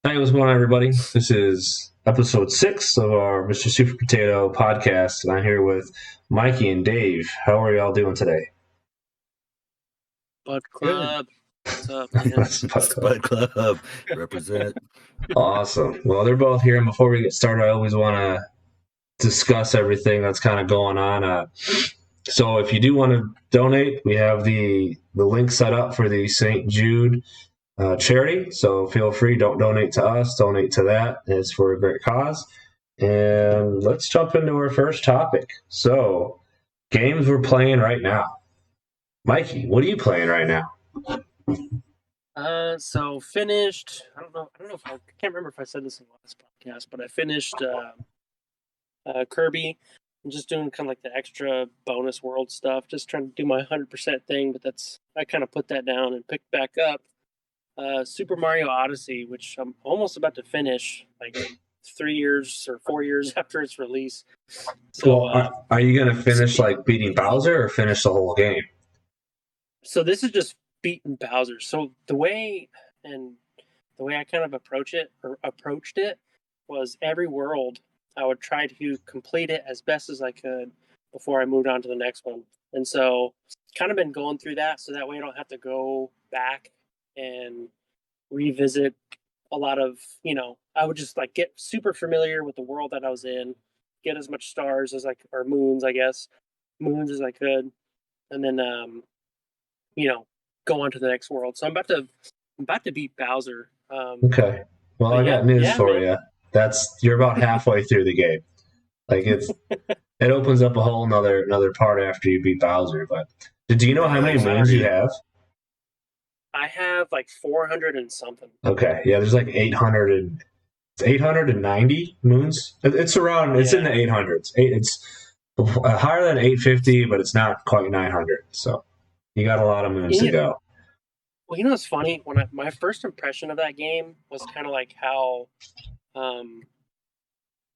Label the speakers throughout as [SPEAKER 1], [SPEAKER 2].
[SPEAKER 1] Hey, what's going on, everybody? This is episode 6 of our Mr. Super Potato podcast, and I'm here with Mikey and Dave. How are y'all doing today?
[SPEAKER 2] Bud
[SPEAKER 3] Good.
[SPEAKER 2] Club. What's up, man?
[SPEAKER 3] Spud Club. Represent.
[SPEAKER 1] Awesome. Well, they're both here, and before we get started, I always want to discuss everything that's kind of going on. So if you do want to donate, we have the link set up for the St. Jude charity. So feel free, don't donate to us, donate to that. It's for a great cause. And let's jump into our first topic. So, games we're playing right now. Mikey, what are you playing right now?
[SPEAKER 2] So finished. I don't know if I can't remember if I said this in the last podcast, but I finished Kirby. I'm just doing kind of like the extra bonus world stuff, just trying to do my 100% thing. But I kind of put that down and picked back up Super Mario Odyssey, which I'm almost about to finish, like 3 years or 4 years after its release. So,
[SPEAKER 1] Well, are you going to finish like beating Bowser or finish the whole game?
[SPEAKER 2] So this is just beating Bowser. So the way I kind of approached it was every world I would try to complete it as best as I could before I moved on to the next one. And so kind of been going through that so that way I don't have to go back and revisit a lot of, I would just like get super familiar with the world that I was in, get as much stars as or moons, I guess, moons as I could. And then go on to the next world. So I'm about to beat Bowser.
[SPEAKER 1] Okay. Well, I got news for you. You're about halfway through the game. Like it opens up a whole another part after you beat Bowser. But do you know how many moons you have?
[SPEAKER 2] I have like 400 and something.
[SPEAKER 1] Okay. Yeah, there's like 890 moons. It's around. It's in the 800s. It's higher than 850, but it's not quite 900. So you got a lot of moons to go.
[SPEAKER 2] Well, it's funny when my first impression of that game was kind of like how, a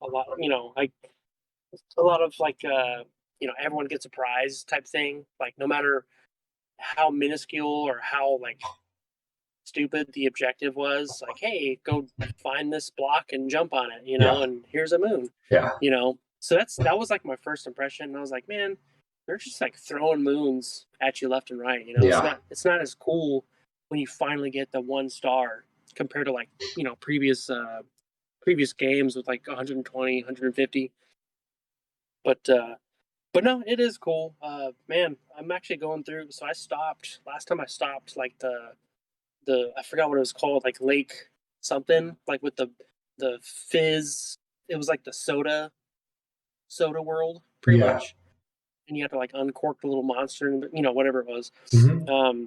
[SPEAKER 2] lot, a lot of like, everyone gets a prize type thing. Like no matter how minuscule or how like stupid the objective was, like, hey, go find this block and jump on it, and here's a moon.
[SPEAKER 1] Yeah.
[SPEAKER 2] So that was like my first impression. And I was like, man, they're just like throwing moons at you left and right. It's not as cool when you finally get the 1 star compared to like, previous games with like 120, 150. But no, it is cool. Man, I'm actually going through. So last time I stopped like the I forgot what it was called, like Lake something, like with the fizz. It was like the soda world pretty much. And you have to like uncork the little monster and whatever it was.
[SPEAKER 1] Mm-hmm.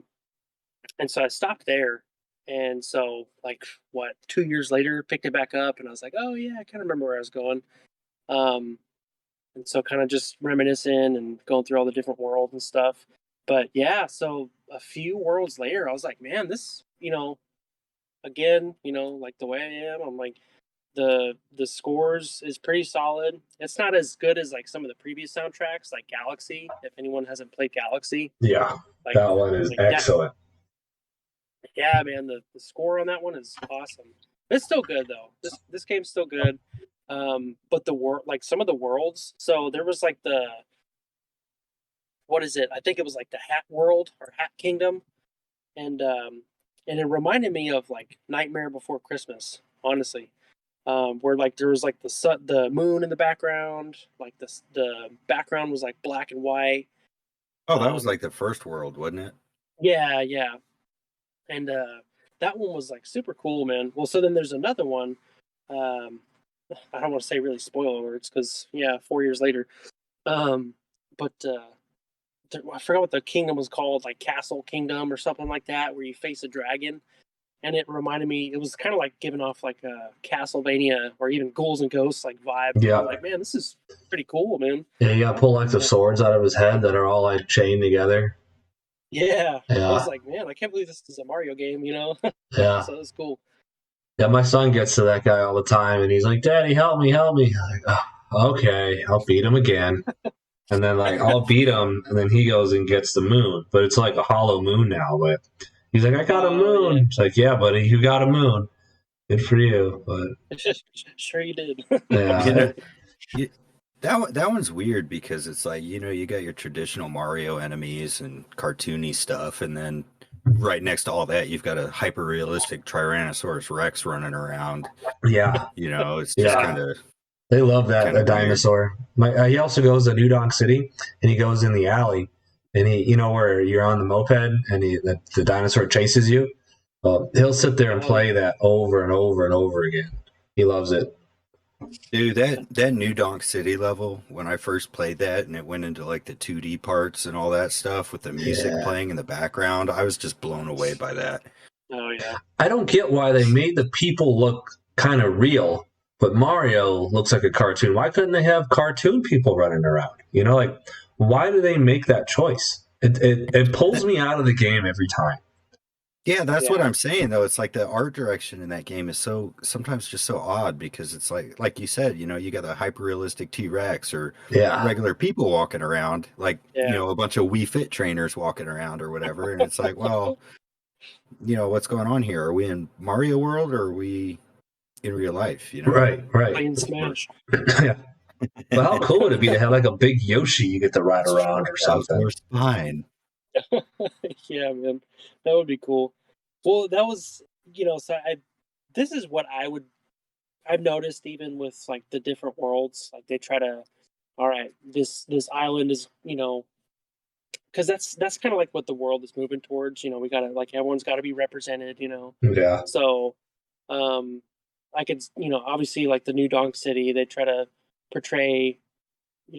[SPEAKER 2] And so I stopped there. And so like 2 years later, picked it back up and I was like, oh yeah, I kind of remember where I was going. And so kind of just reminiscing and going through all the different worlds and stuff. But yeah, so a few worlds later, I was like, man, this, again, like the way I am, I'm like, the scores is pretty solid. It's not as good as like some of the previous soundtracks, like Galaxy. If anyone hasn't played Galaxy,
[SPEAKER 1] yeah,
[SPEAKER 2] like,
[SPEAKER 1] that one is excellent.
[SPEAKER 2] Yeah, man, the score on that one is awesome. It's still good though. This game's still good. But like some of the worlds. So there was like what is it? I think it was like the Hat World or Hat Kingdom, and it reminded me of like Nightmare Before Christmas, honestly. Where like there was like the moon in the background, like the background was like black and white.
[SPEAKER 3] Oh, that was like the first world, wasn't it?
[SPEAKER 2] Yeah, yeah. And that one was like super cool, man. Well, so then there's another one. I don't want to say really spoiler words because 4 years later. But I forgot what the kingdom was called, like Castle Kingdom or something like that, where you face a dragon. And it reminded me, it was kind of like giving off like a Castlevania or even Ghouls and Ghosts like vibe.
[SPEAKER 1] Yeah.
[SPEAKER 2] Like, man, this is pretty cool, man.
[SPEAKER 1] Yeah, you gotta pull like the swords out of his head that are all like chained together.
[SPEAKER 2] Yeah. I was like, man, I can't believe this is a Mario game,
[SPEAKER 1] Yeah.
[SPEAKER 2] So it's cool.
[SPEAKER 1] Yeah, my son gets to that guy all the time, and he's like, "Daddy, help me, help me." I'm like, oh, okay, I'll beat him again. And then like I'll beat him, and then he goes and gets the moon, but it's like a hollow moon now. But he's like, "I got a moon." Yeah. It's like, "Yeah, buddy, you got a moon." Good for you, but
[SPEAKER 2] Sure you did.
[SPEAKER 1] yeah,
[SPEAKER 3] That one's weird because it's like, you got your traditional Mario enemies and cartoony stuff, and then right next to all that, you've got a hyper realistic Tyrannosaurus Rex running around.
[SPEAKER 1] yeah,
[SPEAKER 3] It's just
[SPEAKER 1] yeah.
[SPEAKER 3] kind of
[SPEAKER 1] They love that a
[SPEAKER 3] weird.
[SPEAKER 1] dinosaur. He also goes to New Donk City, and he goes in the alley, and where you're on the moped, and the dinosaur chases you. Well, he'll sit there and play that over and over and over again. He loves it.
[SPEAKER 3] Dude, that New Donk City level, when I first played that and it went into like the 2D parts and all that stuff with the music playing in the background, I was just blown away by that.
[SPEAKER 2] Oh yeah.
[SPEAKER 1] I don't get why they made the people look kind of real, but Mario looks like a cartoon. Why couldn't they have cartoon people running around? Why do they make that choice? It pulls me out of the game every time.
[SPEAKER 3] Yeah, that's what I'm saying though. It's like the art direction in that game is sometimes just so odd because it's like you said, you got the hyper realistic T-Rex or regular people walking around, like a bunch of Wii Fit trainers walking around or whatever, and it's like, well, what's going on here? Are we in Mario World or are we in real life?
[SPEAKER 1] Right.
[SPEAKER 2] Playing Smash.
[SPEAKER 1] Yeah. Well, how cool would it be to have like a big Yoshi you get to ride around or something?
[SPEAKER 3] Fine.
[SPEAKER 2] Yeah, man, that would be cool. Well, that was, this is what I've noticed even with like the different worlds, like they try to, all right, this island is, because that's kind of like what the world is moving towards. We gotta, like, everyone's got to be represented.
[SPEAKER 1] Yeah.
[SPEAKER 2] So, I could, obviously like the New Donk City, they try to portray,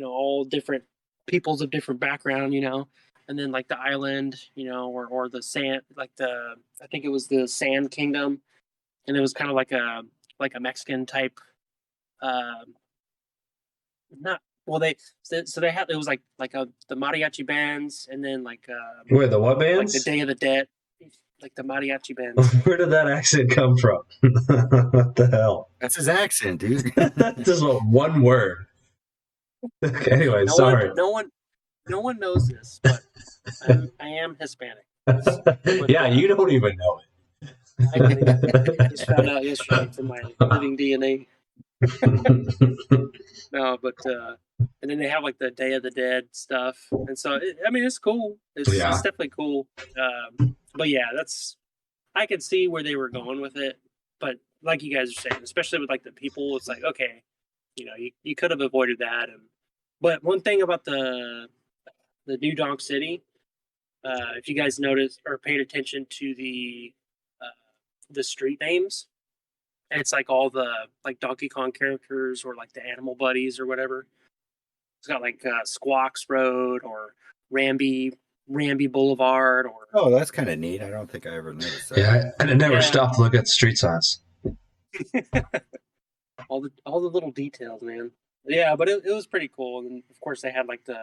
[SPEAKER 2] all different peoples of different background, and then like the island, or the sand, like I think it was the Sand Kingdom, and it was kind of like a Mexican type, not well they had, it was like the mariachi bands, and then like
[SPEAKER 1] wait, the what bands?
[SPEAKER 2] Like the Day of the Dead, like the mariachi bands.
[SPEAKER 1] Where did that accent come from? What the hell?
[SPEAKER 3] That's his accent, dude.
[SPEAKER 1] That's just one word. Okay, anyway, sorry.
[SPEAKER 2] No one knows this, but I am Hispanic.
[SPEAKER 1] Yeah, you don't even know it.
[SPEAKER 2] I just found out yesterday from my living DNA. No, but and then they have like the Day of the Dead stuff, and so it's cool. It's definitely cool. But yeah, I could see where they were going with it. But like you guys are saying, especially with like the people, it's like, okay, you could have avoided that. But one thing about the New Donk City, if you guys noticed or paid attention to the street names, and it's like all the like Donkey Kong characters or like the animal buddies or whatever. It's got like Squawks Road or Ramby Boulevard or.
[SPEAKER 3] Oh, that's kind of neat. I don't think I ever noticed that.
[SPEAKER 1] Yeah, I never stopped to look at the street signs.
[SPEAKER 2] all the little details, man. Yeah, but it was pretty cool, and of course they had like the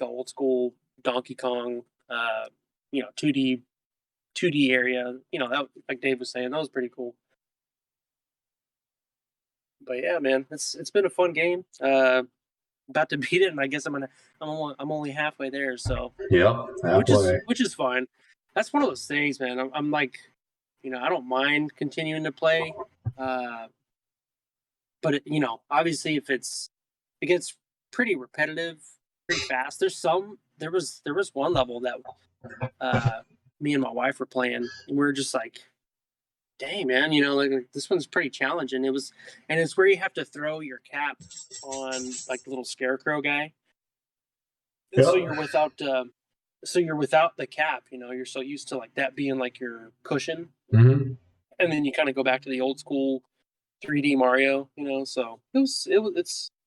[SPEAKER 2] old school Donkey Kong, 2D area. That, like Dave was saying, that was pretty cool. But yeah, man, it's been a fun game. About to beat it, and I guess I'm only halfway there. So which is fine. That's one of those things, man. I'm like, I don't mind continuing to play, but obviously if it gets pretty repetitive, pretty fast. There was one level that me and my wife were playing, and we were just like, dang, man, like this one's pretty challenging. It's where you have to throw your cap on like the little scarecrow guy. Yep. So you're without the cap, you're so used to like that being like your cushion.
[SPEAKER 1] Mm-hmm.
[SPEAKER 2] And then you kind of go back to the old school 3D Mario, so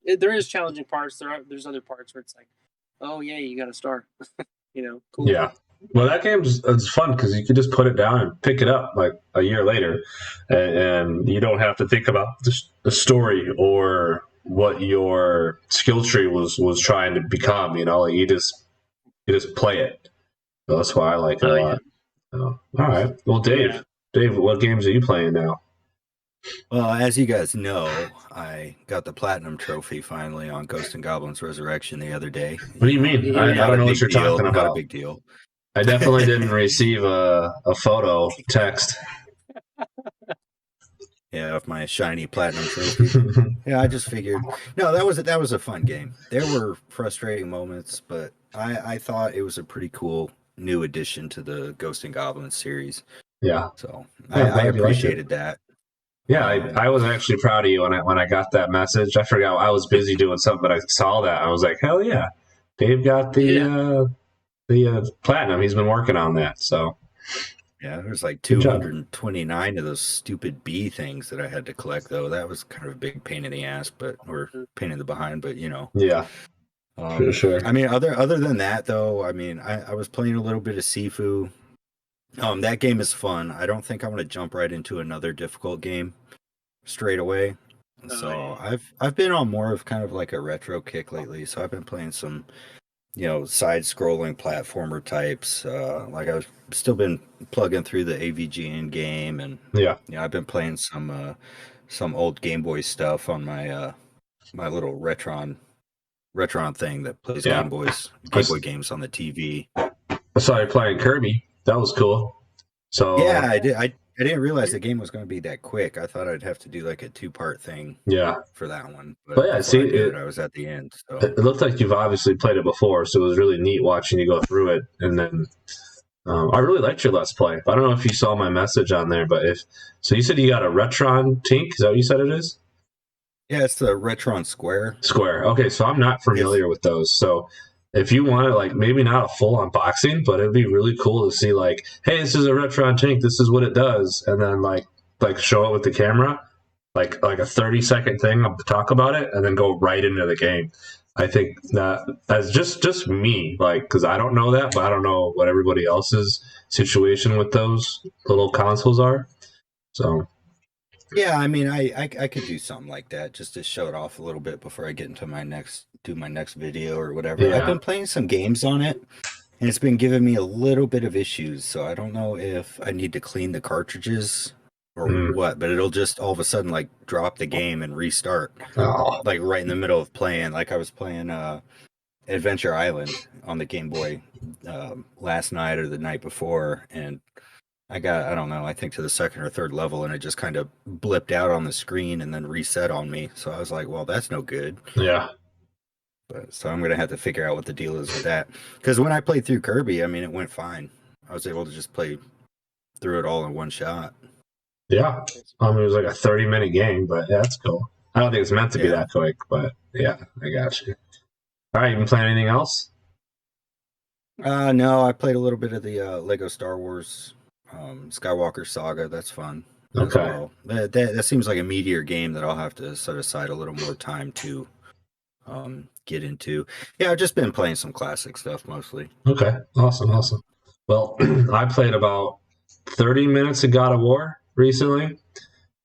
[SPEAKER 2] there is challenging parts. There's other parts where it's like, oh yeah, you got to start, cool.
[SPEAKER 1] Yeah. Well, that game's it's fun because you can just put it down and pick it up like a year later, and you don't have to think about the story or what your skill tree was trying to become. You just play it. So that's why I like it a lot. Yeah. So, all right. Well, Dave, what games are you playing now?
[SPEAKER 3] Well, as you guys know, I got the platinum trophy finally on Ghosts and Goblins Resurrection the other day.
[SPEAKER 1] What do you mean? I don't know what you're talking about.
[SPEAKER 3] Not a big deal.
[SPEAKER 1] I definitely didn't receive a photo text.
[SPEAKER 3] Yeah, of my shiny platinum trophy. Yeah, I just figured. No, that was a fun game. There were frustrating moments, but I thought it was a pretty cool new addition to the Ghost and Goblins series.
[SPEAKER 1] Yeah.
[SPEAKER 3] So
[SPEAKER 1] Yeah,
[SPEAKER 3] I appreciated that.
[SPEAKER 1] Yeah, I was actually proud of you when I got that message. I forgot I was busy doing something, but I saw that. I was like, hell yeah, Dave got the platinum. He's been working on that. So
[SPEAKER 3] yeah, there's like 229 of those stupid bee things that I had to collect, though. That was kind of a big pain in the ass, or pain in the behind. But
[SPEAKER 1] yeah, for sure.
[SPEAKER 3] I mean, other than that, though, I mean, I was playing a little bit of Sifu. That game is fun. I don't think I want to jump right into another difficult game straight away. So I've been on more of kind of like a retro kick lately. So I've been playing some, side-scrolling platformer types. Like I've still been plugging through the AVGN game, and I've been playing some old Game Boy stuff on my my little Retron thing that plays Game Boy games on the TV.
[SPEAKER 1] I saw you playing Kirby. That was cool. So
[SPEAKER 3] yeah, I did. I didn't realize the game was going to be that quick. I thought I'd have to do like a 2-part thing.
[SPEAKER 1] For
[SPEAKER 3] that one.
[SPEAKER 1] But yeah, see,
[SPEAKER 3] I was at the end. So
[SPEAKER 1] it looked like you've obviously played it before, so it was really neat watching you go through it. And then I really liked your Let's Play. I don't know if you saw my message on there, but so you said you got a Retron Tink. Is that what you said it is?
[SPEAKER 3] Yeah, it's the Retron Square.
[SPEAKER 1] Okay, so I'm not familiar with those. So if you want to, like, maybe not a full unboxing, but it'd be really cool to see, like, hey, this is a Retron Tink. This is what it does. And then, like show it with the camera, like a 30-second thing to talk about it, and then go right into the game. I think that as just me, like, because I don't know that, but I don't know what everybody else's situation with those little consoles are. So
[SPEAKER 3] yeah, I mean, I could do something like that just to show it off a little bit before I get into my next video or whatever. I've been playing some games on it, and it's been giving me a little bit of issues. So I don't know if I need to clean the cartridges or what, but it'll just all of a sudden like drop the game and restart, like right in the middle of playing. Like I was playing Adventure Island on the Game Boy last night or the night before, and I don't know, I think to the second or third level, and it just kind of blipped out on the screen and then reset on me. So I was like, well, that's no good.
[SPEAKER 1] Yeah.
[SPEAKER 3] So I'm going to have to figure out what the deal is with that. Because when I played through Kirby, I mean, it went fine. I was able to just play through it all in one shot.
[SPEAKER 1] Yeah. I mean, it was like a 30-minute game, but yeah, that's cool. I don't think it's meant to be that quick, but yeah, I got you. All right, you been playing anything else?
[SPEAKER 3] No, I played a little bit of the Lego Star Wars Skywalker Saga. That's fun.
[SPEAKER 1] Okay.
[SPEAKER 3] Well. That seems like a meatier game that I'll have to set aside a little more time to get into. Yeah, I've just been playing some classic stuff mostly.
[SPEAKER 1] Okay, awesome. Well, I played about 30 minutes of God of War recently,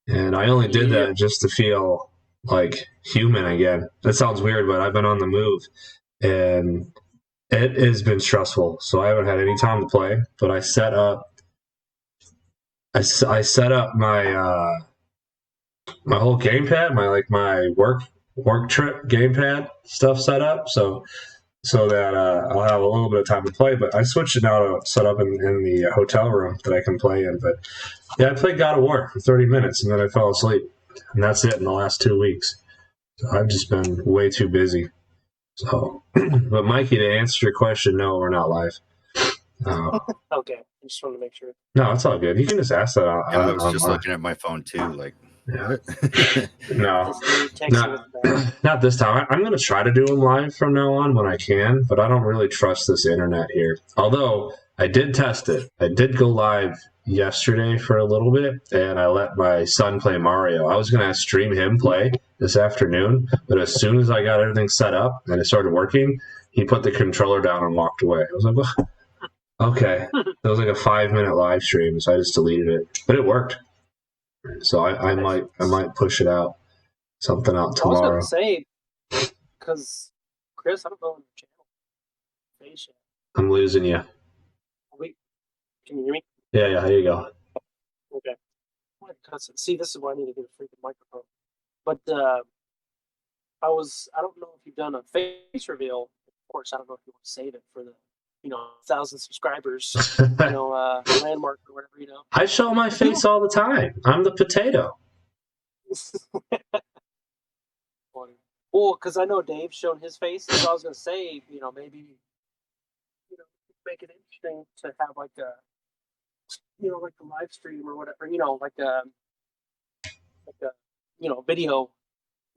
[SPEAKER 1] and I only did that just to feel like human again. That sounds weird, but I've been on the move, and it has been stressful. So I haven't had any time to play, but I set up my my whole gamepad, my work trip gamepad stuff set up, so that I'll have a little bit of time to play. But I switched it now to set up in the hotel room that I can play in. But yeah, I played God of War for 30 minutes and then I fell asleep, and that's it in the last 2 weeks. So I've just been way too busy. So, but Mikey, to answer your question, no, we're not live.
[SPEAKER 2] Okay, I just wanted to make sure.
[SPEAKER 1] No, it's all good. You can just ask that.
[SPEAKER 3] I was just looking at my phone too, like.
[SPEAKER 1] Yeah. No, not this time. I'm going to try to do them live from now on when I can, but I don't really trust this internet here. Although I did test it. I did go live yesterday for a little bit, and I let my son play Mario. I was going to stream him play this afternoon, but as soon as I got everything set up and it started working, he put the controller down and walked away. I was like, well, okay. It was like a 5-minute live stream, so I just deleted it, but it worked. So I might push it out, something out tomorrow.
[SPEAKER 2] I was going to say, because Chris, I don't know on your channel.
[SPEAKER 1] I'm losing you.
[SPEAKER 2] Wait, can you hear me?
[SPEAKER 1] Yeah, here you go.
[SPEAKER 2] Okay. See, this is why I need to get a freaking microphone. But I don't know if you've done a face reveal. Of course, I don't know if you want to save it for the 1,000 subscribers, landmark or whatever,
[SPEAKER 1] I show my face all the time. I'm the potato.
[SPEAKER 2] Well, because I know Dave's shown his face, so I was gonna say, maybe, make it interesting to have like a, like a live stream or whatever, like a,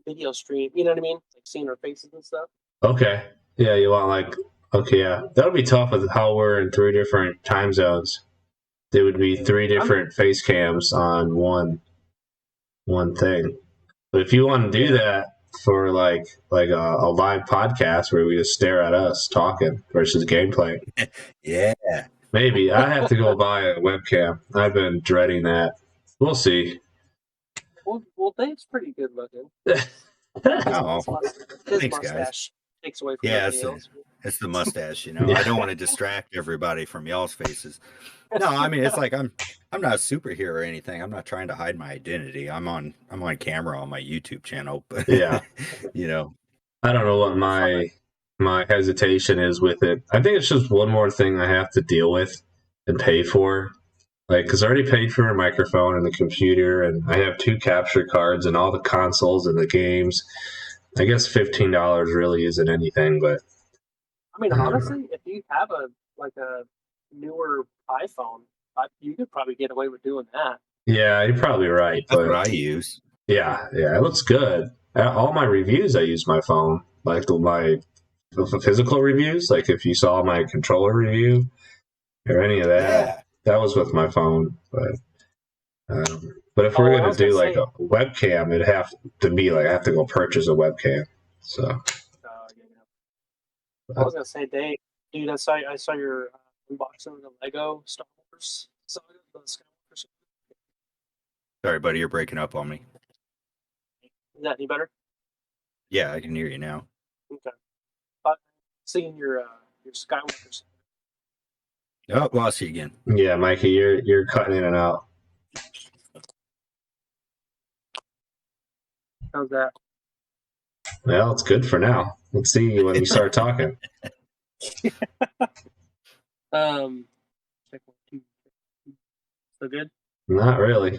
[SPEAKER 2] video stream. You know what I mean? Like seeing our faces and stuff.
[SPEAKER 1] Okay. Yeah, you want okay, yeah. That'll be tough with how we're in 3 different time zones. There would be 3 different face cams on one thing. But if you want to do that for like a live podcast where we just stare at us talking versus gameplay.
[SPEAKER 3] Yeah.
[SPEAKER 1] Maybe. I have to go buy a webcam. I've been dreading that. We'll see.
[SPEAKER 2] Well, Dave's pretty good looking.
[SPEAKER 3] Oh,
[SPEAKER 2] his
[SPEAKER 3] thanks,
[SPEAKER 2] mustache
[SPEAKER 3] guys.
[SPEAKER 2] takes away from everything else.
[SPEAKER 3] It's the mustache, I don't want to distract everybody from y'all's faces. No, I mean, it's like I'm not a superhero or anything. I'm not trying to hide my identity. I'm on camera on my YouTube channel, but
[SPEAKER 1] yeah,
[SPEAKER 3] I
[SPEAKER 1] don't know what my hesitation is with it. I think it's just one more thing I have to deal with and pay for. Because I already paid for a microphone and the computer, and I have 2 capture cards and all the consoles and the games. I guess $15 really isn't anything, but
[SPEAKER 2] I mean, honestly, if you have a newer iPhone, you could probably get away with doing that.
[SPEAKER 1] Yeah, you're probably right.
[SPEAKER 3] That's what I use.
[SPEAKER 1] Yeah, it looks good. All my reviews, I use my phone, like my physical reviews. Like if you saw my controller review or any of that, that was with my phone. But if we're gonna do like a webcam, it'd have to be like I have to go purchase a webcam. So.
[SPEAKER 2] I was gonna say, Dave, dude, I saw your unboxing of the Lego Star Wars saga.
[SPEAKER 3] Sorry, buddy, you're breaking up on me.
[SPEAKER 2] Is that any better?
[SPEAKER 3] Yeah, I can hear you now.
[SPEAKER 2] Okay. Seeing your Skywalker.
[SPEAKER 3] Oh, lost you again.
[SPEAKER 1] Yeah, Mikey, you're cutting in and out.
[SPEAKER 2] How's that?
[SPEAKER 1] Well, it's good for now. Let's see when you start talking.
[SPEAKER 2] Check 1, 2, 3. So good?
[SPEAKER 1] Not really.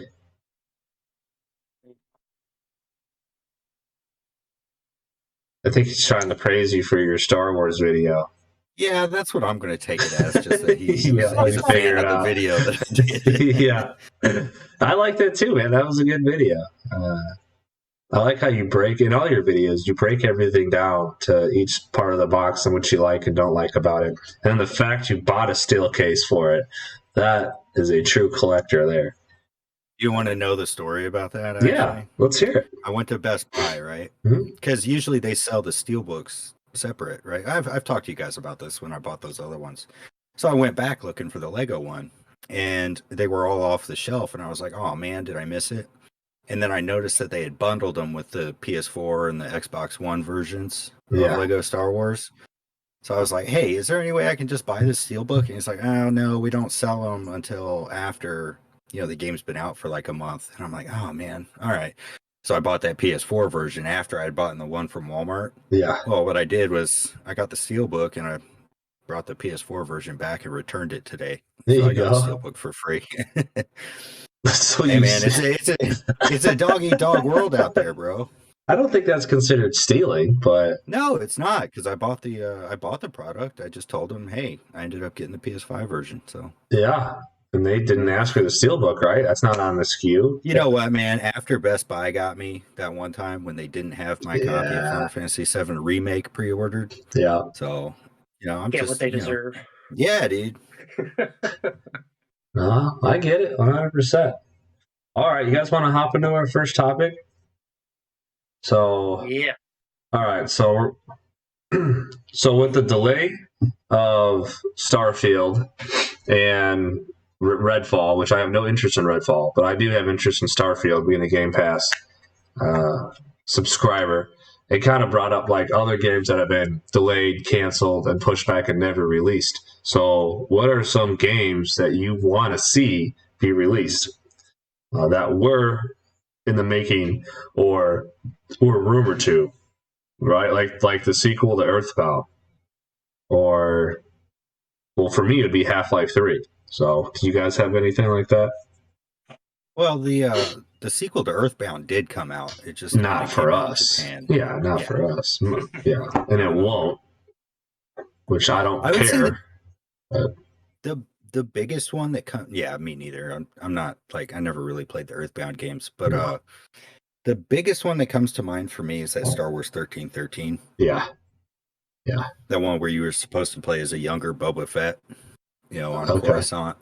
[SPEAKER 1] I think he's trying to praise you for your Star Wars video.
[SPEAKER 3] Yeah, that's what I'm going to take it as. Just that he's a fan of the video that I did.
[SPEAKER 1] Yeah, I like that too, man. That was a good video. I like how you break in all your videos. You break everything down to each part of the box and what you like and don't like about it. And the fact you bought a steel case for it, that is a true collector there.
[SPEAKER 3] You want to know the story about that? Actually?
[SPEAKER 1] Yeah, let's hear it.
[SPEAKER 3] I went to Best Buy, right?
[SPEAKER 1] Mm-hmm.
[SPEAKER 3] Because usually they sell the steel books separate, right? I've talked to you guys about this when I bought those other ones. So I went back looking for the Lego one, and they were all off the shelf, and I was like, oh man, did I miss it? And then I noticed that they had bundled them with the PS4 and the Xbox One versions of Lego Star Wars. So I was like, hey, is there any way I can just buy this steelbook? And he's like, oh, no, we don't sell them until after, the game's been out for like a month. And I'm like, oh, man. All right. So I bought that PS4 version after I had bought the one from Walmart.
[SPEAKER 1] Yeah.
[SPEAKER 3] Well, what I did was I got the steelbook and I brought the PS4 version back and returned it today. So I got the steelbook for free.
[SPEAKER 1] So
[SPEAKER 3] hey man, it's a dog eat dog world out there, bro.
[SPEAKER 1] I don't think that's considered stealing, but
[SPEAKER 3] no, it's not because I bought the product. I just told them, hey, I ended up getting the PS5 version. So
[SPEAKER 1] yeah, and they didn't ask for the steelbook, right? That's not on the SKU.
[SPEAKER 3] You know what, man? After Best Buy got me that one time when they didn't have my copy of Final Fantasy VII Remake pre-ordered.
[SPEAKER 1] Yeah.
[SPEAKER 3] So I'm
[SPEAKER 2] get what they deserve.
[SPEAKER 3] Yeah, dude.
[SPEAKER 1] No, I get it 100%. All right, you guys want to hop into our first topic? So
[SPEAKER 2] yeah.
[SPEAKER 1] All right, so with the delay of Starfield and Redfall, which I have no interest in Redfall, but I do have interest in Starfield being a Game Pass subscriber. It kind of brought up like other games that have been delayed, canceled, and pushed back and never released. So what are some games that you want to see be released that were in the making or rumored to, right? Like the sequel to Earthbound, or, well, for me, it'd be Half-Life 3. So do you guys have anything like that?
[SPEAKER 3] Well, the sequel to Earthbound did come out. It just
[SPEAKER 1] not for us.
[SPEAKER 3] Japan.
[SPEAKER 1] Yeah, not for us. Yeah, and it won't, which I don't care.
[SPEAKER 3] The biggest one that me neither. I'm not like I never really played the Earthbound games, but the biggest one that comes to mind for me is that Star Wars 1313.
[SPEAKER 1] Yeah.
[SPEAKER 3] That one where you were supposed to play as a younger Boba Fett, on Coruscant,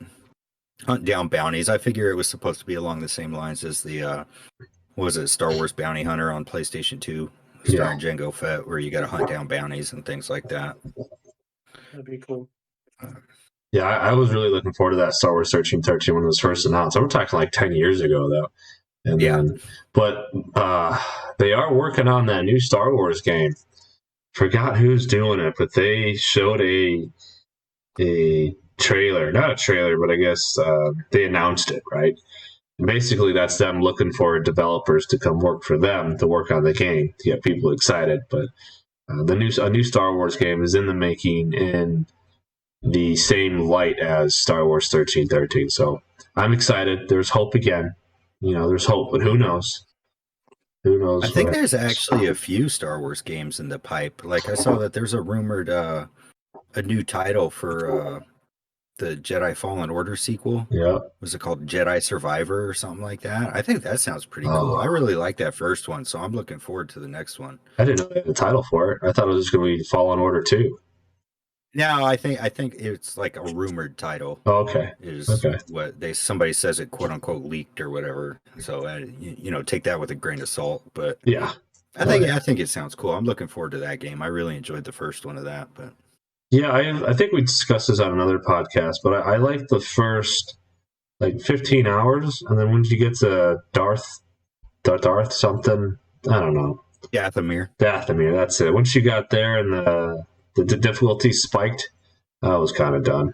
[SPEAKER 3] hunt down bounties. I figure it was supposed to be along the same lines as the Star Wars Bounty Hunter on PlayStation 2, starring Jango Fett, where you got to hunt down bounties and things like that.
[SPEAKER 2] That'd be cool.
[SPEAKER 1] Yeah, I was really looking forward to that Star Wars 1313 when it was first announced. We're talking like 10 years ago, though. And then, but they are working on that new Star Wars game. Forgot who's doing it, but they showed a trailer. Not a trailer, but I guess they announced it, right? And basically, that's them looking for developers to come work for them to work on the game to get people excited. But a new Star Wars game is in the making in the same light as Star Wars 1313. So I'm excited. There's hope again. There's hope, but who knows? Who knows?
[SPEAKER 3] I think there's actually a few Star Wars games in the pipe. Like I saw that there's a rumored a new title for the Jedi Fallen Order sequel.
[SPEAKER 1] Yeah.
[SPEAKER 3] Was it called Jedi Survivor or something like that? I think that sounds pretty cool. I really like that first one, so I'm looking forward to the next one.
[SPEAKER 1] I didn't know they had a title for it. I thought it was just going to be Fallen Order 2.
[SPEAKER 3] No, I think it's like a rumored title.
[SPEAKER 1] Oh, okay.
[SPEAKER 3] What somebody says it quote unquote leaked or whatever. So take that with a grain of salt. But
[SPEAKER 1] yeah,
[SPEAKER 3] I think it sounds cool. I'm looking forward to that game. I really enjoyed the first one of that. But
[SPEAKER 1] yeah, I think we discussed this on another podcast. But I like the first 15 hours, and then when you get to Darth something, I don't know.
[SPEAKER 3] Dathomir.
[SPEAKER 1] That's it. Once you got there and the difficulty spiked, I was kind of done.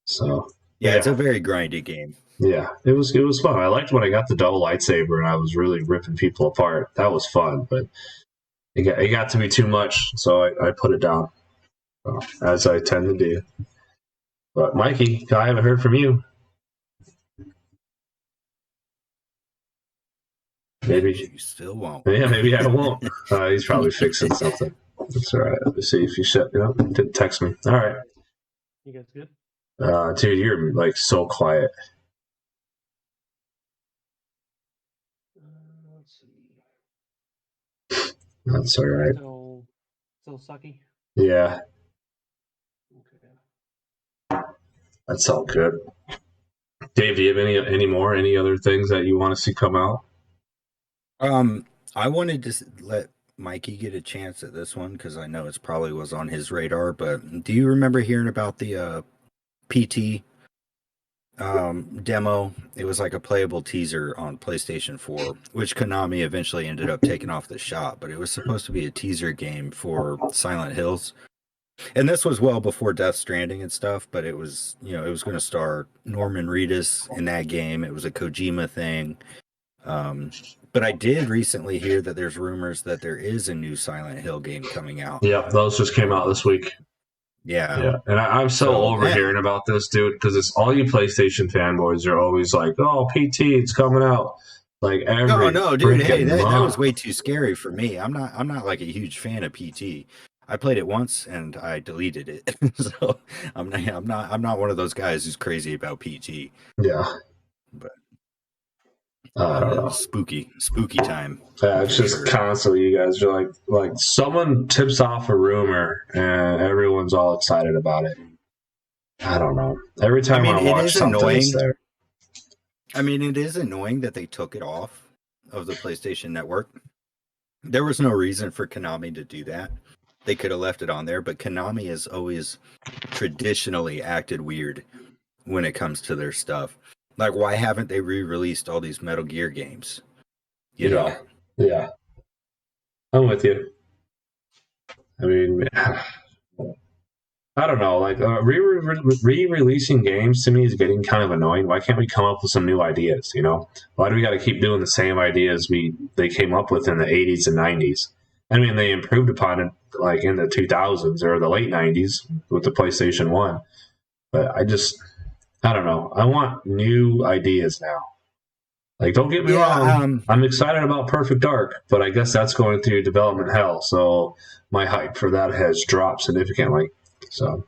[SPEAKER 1] So
[SPEAKER 3] yeah, it's a very grindy game.
[SPEAKER 1] Yeah, it was fun. I liked when I got the double lightsaber and I was really ripping people apart. That was fun, but it got to be too much, so I put it down, as I tend to do. But Mikey, I haven't heard from you. Maybe
[SPEAKER 3] you still won't.
[SPEAKER 1] Yeah, maybe I won't. He's probably fixing something. That's all right. Let me see if you shut. Didn't text me. All right.
[SPEAKER 2] You guys good?
[SPEAKER 1] Dude, you're so quiet.
[SPEAKER 2] Let's see.
[SPEAKER 1] That's all right.
[SPEAKER 2] Still sucky.
[SPEAKER 1] Yeah.
[SPEAKER 2] Okay.
[SPEAKER 1] That's all good. Dave, do you have any other things that you want to see come out?
[SPEAKER 3] I wanted to let Mikey get a chance at this one because I know it's probably was on his radar. But do you remember hearing about the PT demo? It was like a playable teaser on PlayStation 4, which Konami eventually ended up taking off the shop. But it was supposed to be a teaser game for Silent Hills, and this was well before Death Stranding and stuff. But it was it was going to star Norman Reedus in that game. It was a Kojima thing. But I did recently hear that there's rumors that there is a new Silent Hill game coming out.
[SPEAKER 1] Yeah, those just came out this week.
[SPEAKER 3] Yeah.
[SPEAKER 1] And I'm so overhearing about this, dude, because it's all you PlayStation fanboys are always like, "Oh, PT, it's coming out." Like every
[SPEAKER 3] no, dude, hey, that was way too scary for me. I'm not like a huge fan of PT. I played it once and I deleted it, so I'm not one of those guys who's crazy about PT.
[SPEAKER 1] Yeah,
[SPEAKER 3] but.
[SPEAKER 1] I don't know.
[SPEAKER 3] Spooky time.
[SPEAKER 1] Yeah, it's just constantly you guys are like someone tips off a rumor and everyone's all excited about it. I don't know. Every time I watch something, it's there.
[SPEAKER 3] I mean, it is annoying that they took it off of the PlayStation Network. There was no reason for Konami to do that. They could have left it on there, but Konami has always traditionally acted weird when it comes to their stuff. Like, why haven't they re-released all these Metal Gear games? You know?
[SPEAKER 1] Yeah. I'm with you. I mean, I don't know. Like, re-releasing games to me is getting kind of annoying. Why can't we come up with some new ideas, Why do we got to keep doing the same ideas they came up with in the 80s and 90s? I mean, they improved upon it, like, in the 2000s or the late 90s with the PlayStation 1. But I I don't know. I want new ideas now. Like, don't get me wrong. I'm excited about Perfect Dark, but I guess that's going through development hell. So my hype for that has dropped significantly. So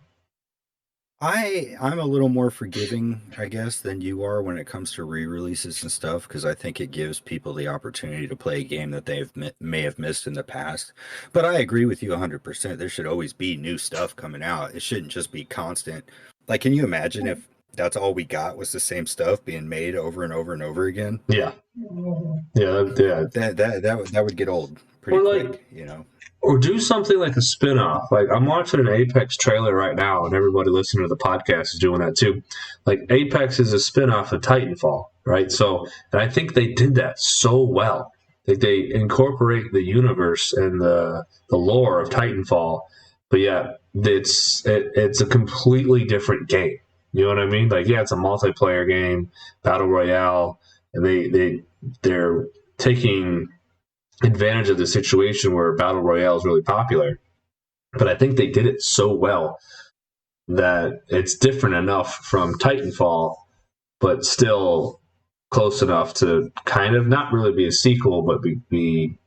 [SPEAKER 3] I'm a little more forgiving, I guess, than you are when it comes to re-releases and stuff, because I think it gives people the opportunity to play a game that they may have missed in the past. But I agree with you 100%. There should always be new stuff coming out. It shouldn't just be constant. Like, can you imagine if that's all we got was the same stuff being made over and over and over again?
[SPEAKER 1] Yeah.
[SPEAKER 3] That would get old pretty quick, you know.
[SPEAKER 1] Or do something like a spin-off. Like, I'm watching an Apex trailer right now, and everybody listening to the podcast is doing that too. Like, Apex is a spin-off of Titanfall, right? So, and I think they did that so well. They incorporate the universe and the lore of Titanfall, but yeah, it's a completely different game. You know what I mean? Like, yeah, it's a multiplayer game, battle royale, and they're taking advantage of the situation where battle royale is really popular. But I think they did it so well that it's different enough from Titanfall, but still close enough to kind of not really be a sequel, but be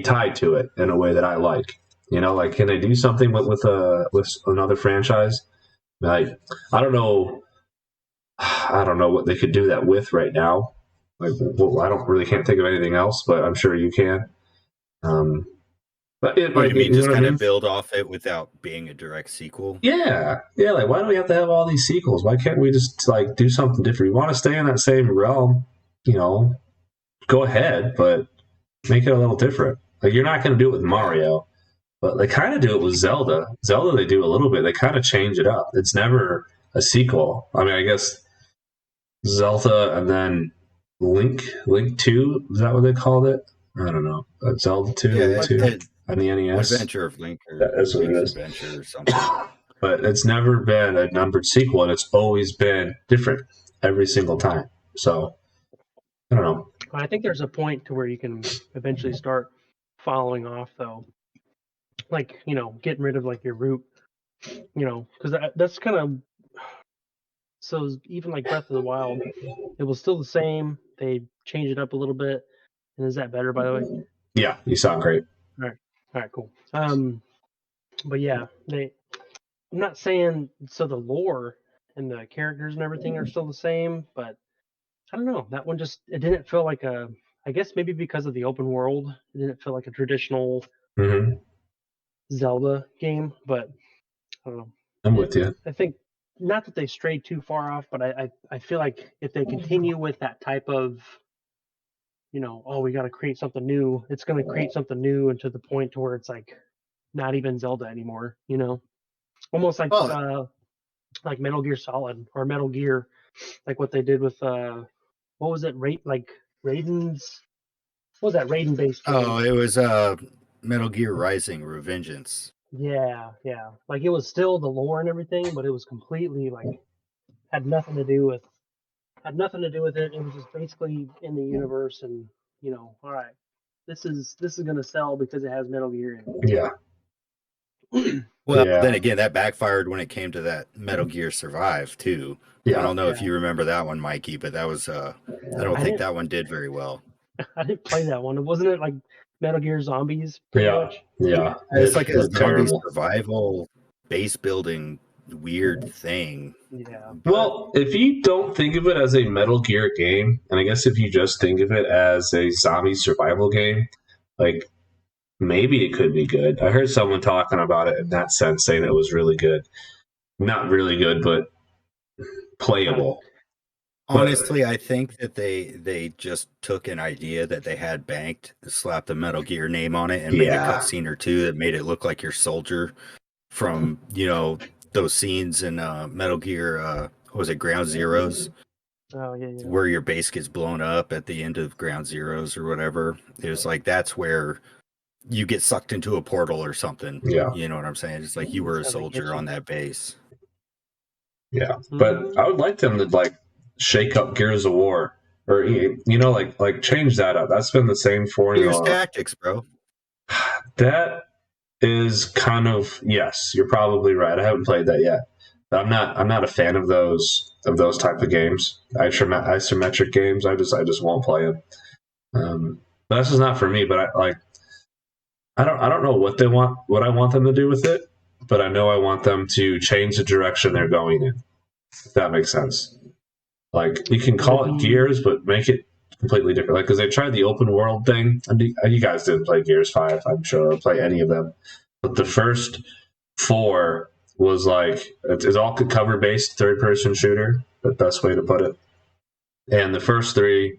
[SPEAKER 1] tied to it in a way that I like. You know, like, can they do something with another franchise? Like, I don't know what they could do that with right now. Like, well, can't think of anything else, but I'm sure you can. But it might
[SPEAKER 3] be just kind of build off it without being a direct sequel.
[SPEAKER 1] Yeah. Like, why do we have to have all these sequels? Why can't we just like do something different? You want to stay in that same realm, you know? Go ahead, but make it a little different. Like, you're not going to do it with Mario, but they kind of do it with Zelda. Zelda, they do a little bit. They kind of change it up. It's never a sequel. I mean, I guess Zelda and then Link 2, is that what they called it? I don't know. Zelda 2, on the NES.
[SPEAKER 3] Adventure of Link, or
[SPEAKER 1] that's what it is.
[SPEAKER 3] Adventure or something.
[SPEAKER 1] But it's never been a numbered sequel, and it's always been different every single time. So, I don't know.
[SPEAKER 2] I think there's a point to where you can eventually start following off, though. Like, you know, getting rid of like your root, you know, because that's kind of. So even like Breath of the Wild, it was still the same. They changed it up a little bit. And is that better, by the way?
[SPEAKER 1] Yeah, you sound great.
[SPEAKER 2] All right, cool. But yeah, I'm not saying so the lore and the characters and everything are still the same, but I don't know. That one it didn't feel like I guess maybe because of the open world, it didn't feel like a traditional Zelda game, but I don't know.
[SPEAKER 1] I'm with you.
[SPEAKER 2] I think not that they strayed too far off, but I feel like if they continue with that type of, you know, we got to create something new, it's going to create something new, and to the point to where it's like not even Zelda anymore, you know, almost like Metal Gear Solid or Metal Gear, like what they did with what was it, Raiden's, what was that Raiden based game?
[SPEAKER 3] Oh, it was Metal Gear Rising: Revengeance.
[SPEAKER 2] Yeah, like it was still the lore and everything, but it was completely like had nothing to do with it. It was just basically in the universe, and you know, all right, this is gonna sell because it has Metal Gear in it.
[SPEAKER 1] Yeah.
[SPEAKER 3] Well, then again, that backfired when it came to that Metal Gear Survive too. Yeah. I don't know if you remember that one, Mikey, but that was I don't think that one did very well.
[SPEAKER 2] I didn't play that one. Wasn't it like Metal Gear Zombies? Pretty much?
[SPEAKER 1] Yeah.
[SPEAKER 3] It's like a zombie survival base building weird thing.
[SPEAKER 2] Yeah.
[SPEAKER 1] Well, if you don't think of it as a Metal Gear game, and I guess if you just think of it as a zombie survival game, like, maybe it could be good. I heard someone talking about it in that sense, saying it was really good. Not really good, but playable.
[SPEAKER 3] Honestly, I think that they just took an idea that they had banked, slapped the Metal Gear name on it, and made a cutscene or two that made it look like your soldier from, you know, those scenes in Metal Gear, what was it, Ground Zeroes?
[SPEAKER 2] Oh, yeah.
[SPEAKER 3] Where your base gets blown up at the end of Ground Zeroes or whatever. It was like, that's where you get sucked into a portal or something.
[SPEAKER 1] Yeah.
[SPEAKER 3] You know what I'm saying? It's like you were a soldier on that base.
[SPEAKER 1] Yeah. But I would like them to, like, shake up Gears of War, or, you know, like change that up. That's been the same formula.
[SPEAKER 3] Gears Tactics, bro.
[SPEAKER 1] That is kind of, yes, you're probably right. I haven't played that yet. I'm not a fan of those of those type of games, isometric games. I just won't play them. But that's just not for me. But I don't know what I want them to do with it, but I know I want them to change the direction they're going in. If that makes sense. Like, you can call it Gears, but make it completely different. Like, because they tried the open world thing. You guys didn't play Gears 5, I'm sure, or play any of them. But the first 4 was like, it's all cover based third person shooter, the best way to put it. And the first 3,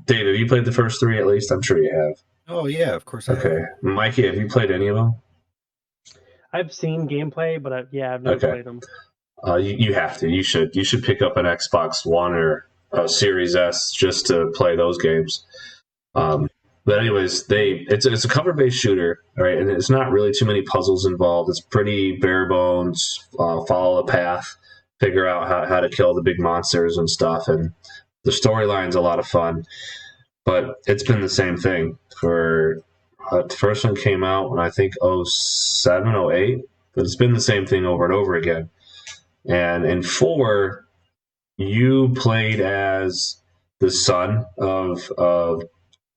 [SPEAKER 1] Dave, have you played the first 3 at least? I'm sure you have.
[SPEAKER 3] Oh yeah, of course.
[SPEAKER 1] Okay, Mikey, have you played any of them?
[SPEAKER 2] I've seen gameplay, but I've never played them.
[SPEAKER 1] You have to. You should pick up an Xbox One or a Series S just to play those games. But anyways, it's a cover-based shooter, right? And it's not really too many puzzles involved. It's pretty bare bones. Follow a path, figure out how to kill the big monsters and stuff. And the storyline's a lot of fun. But it's been the same thing for the first one came out when I think 07, 08. But it's been the same thing over and over again. And in 4, you played as the son of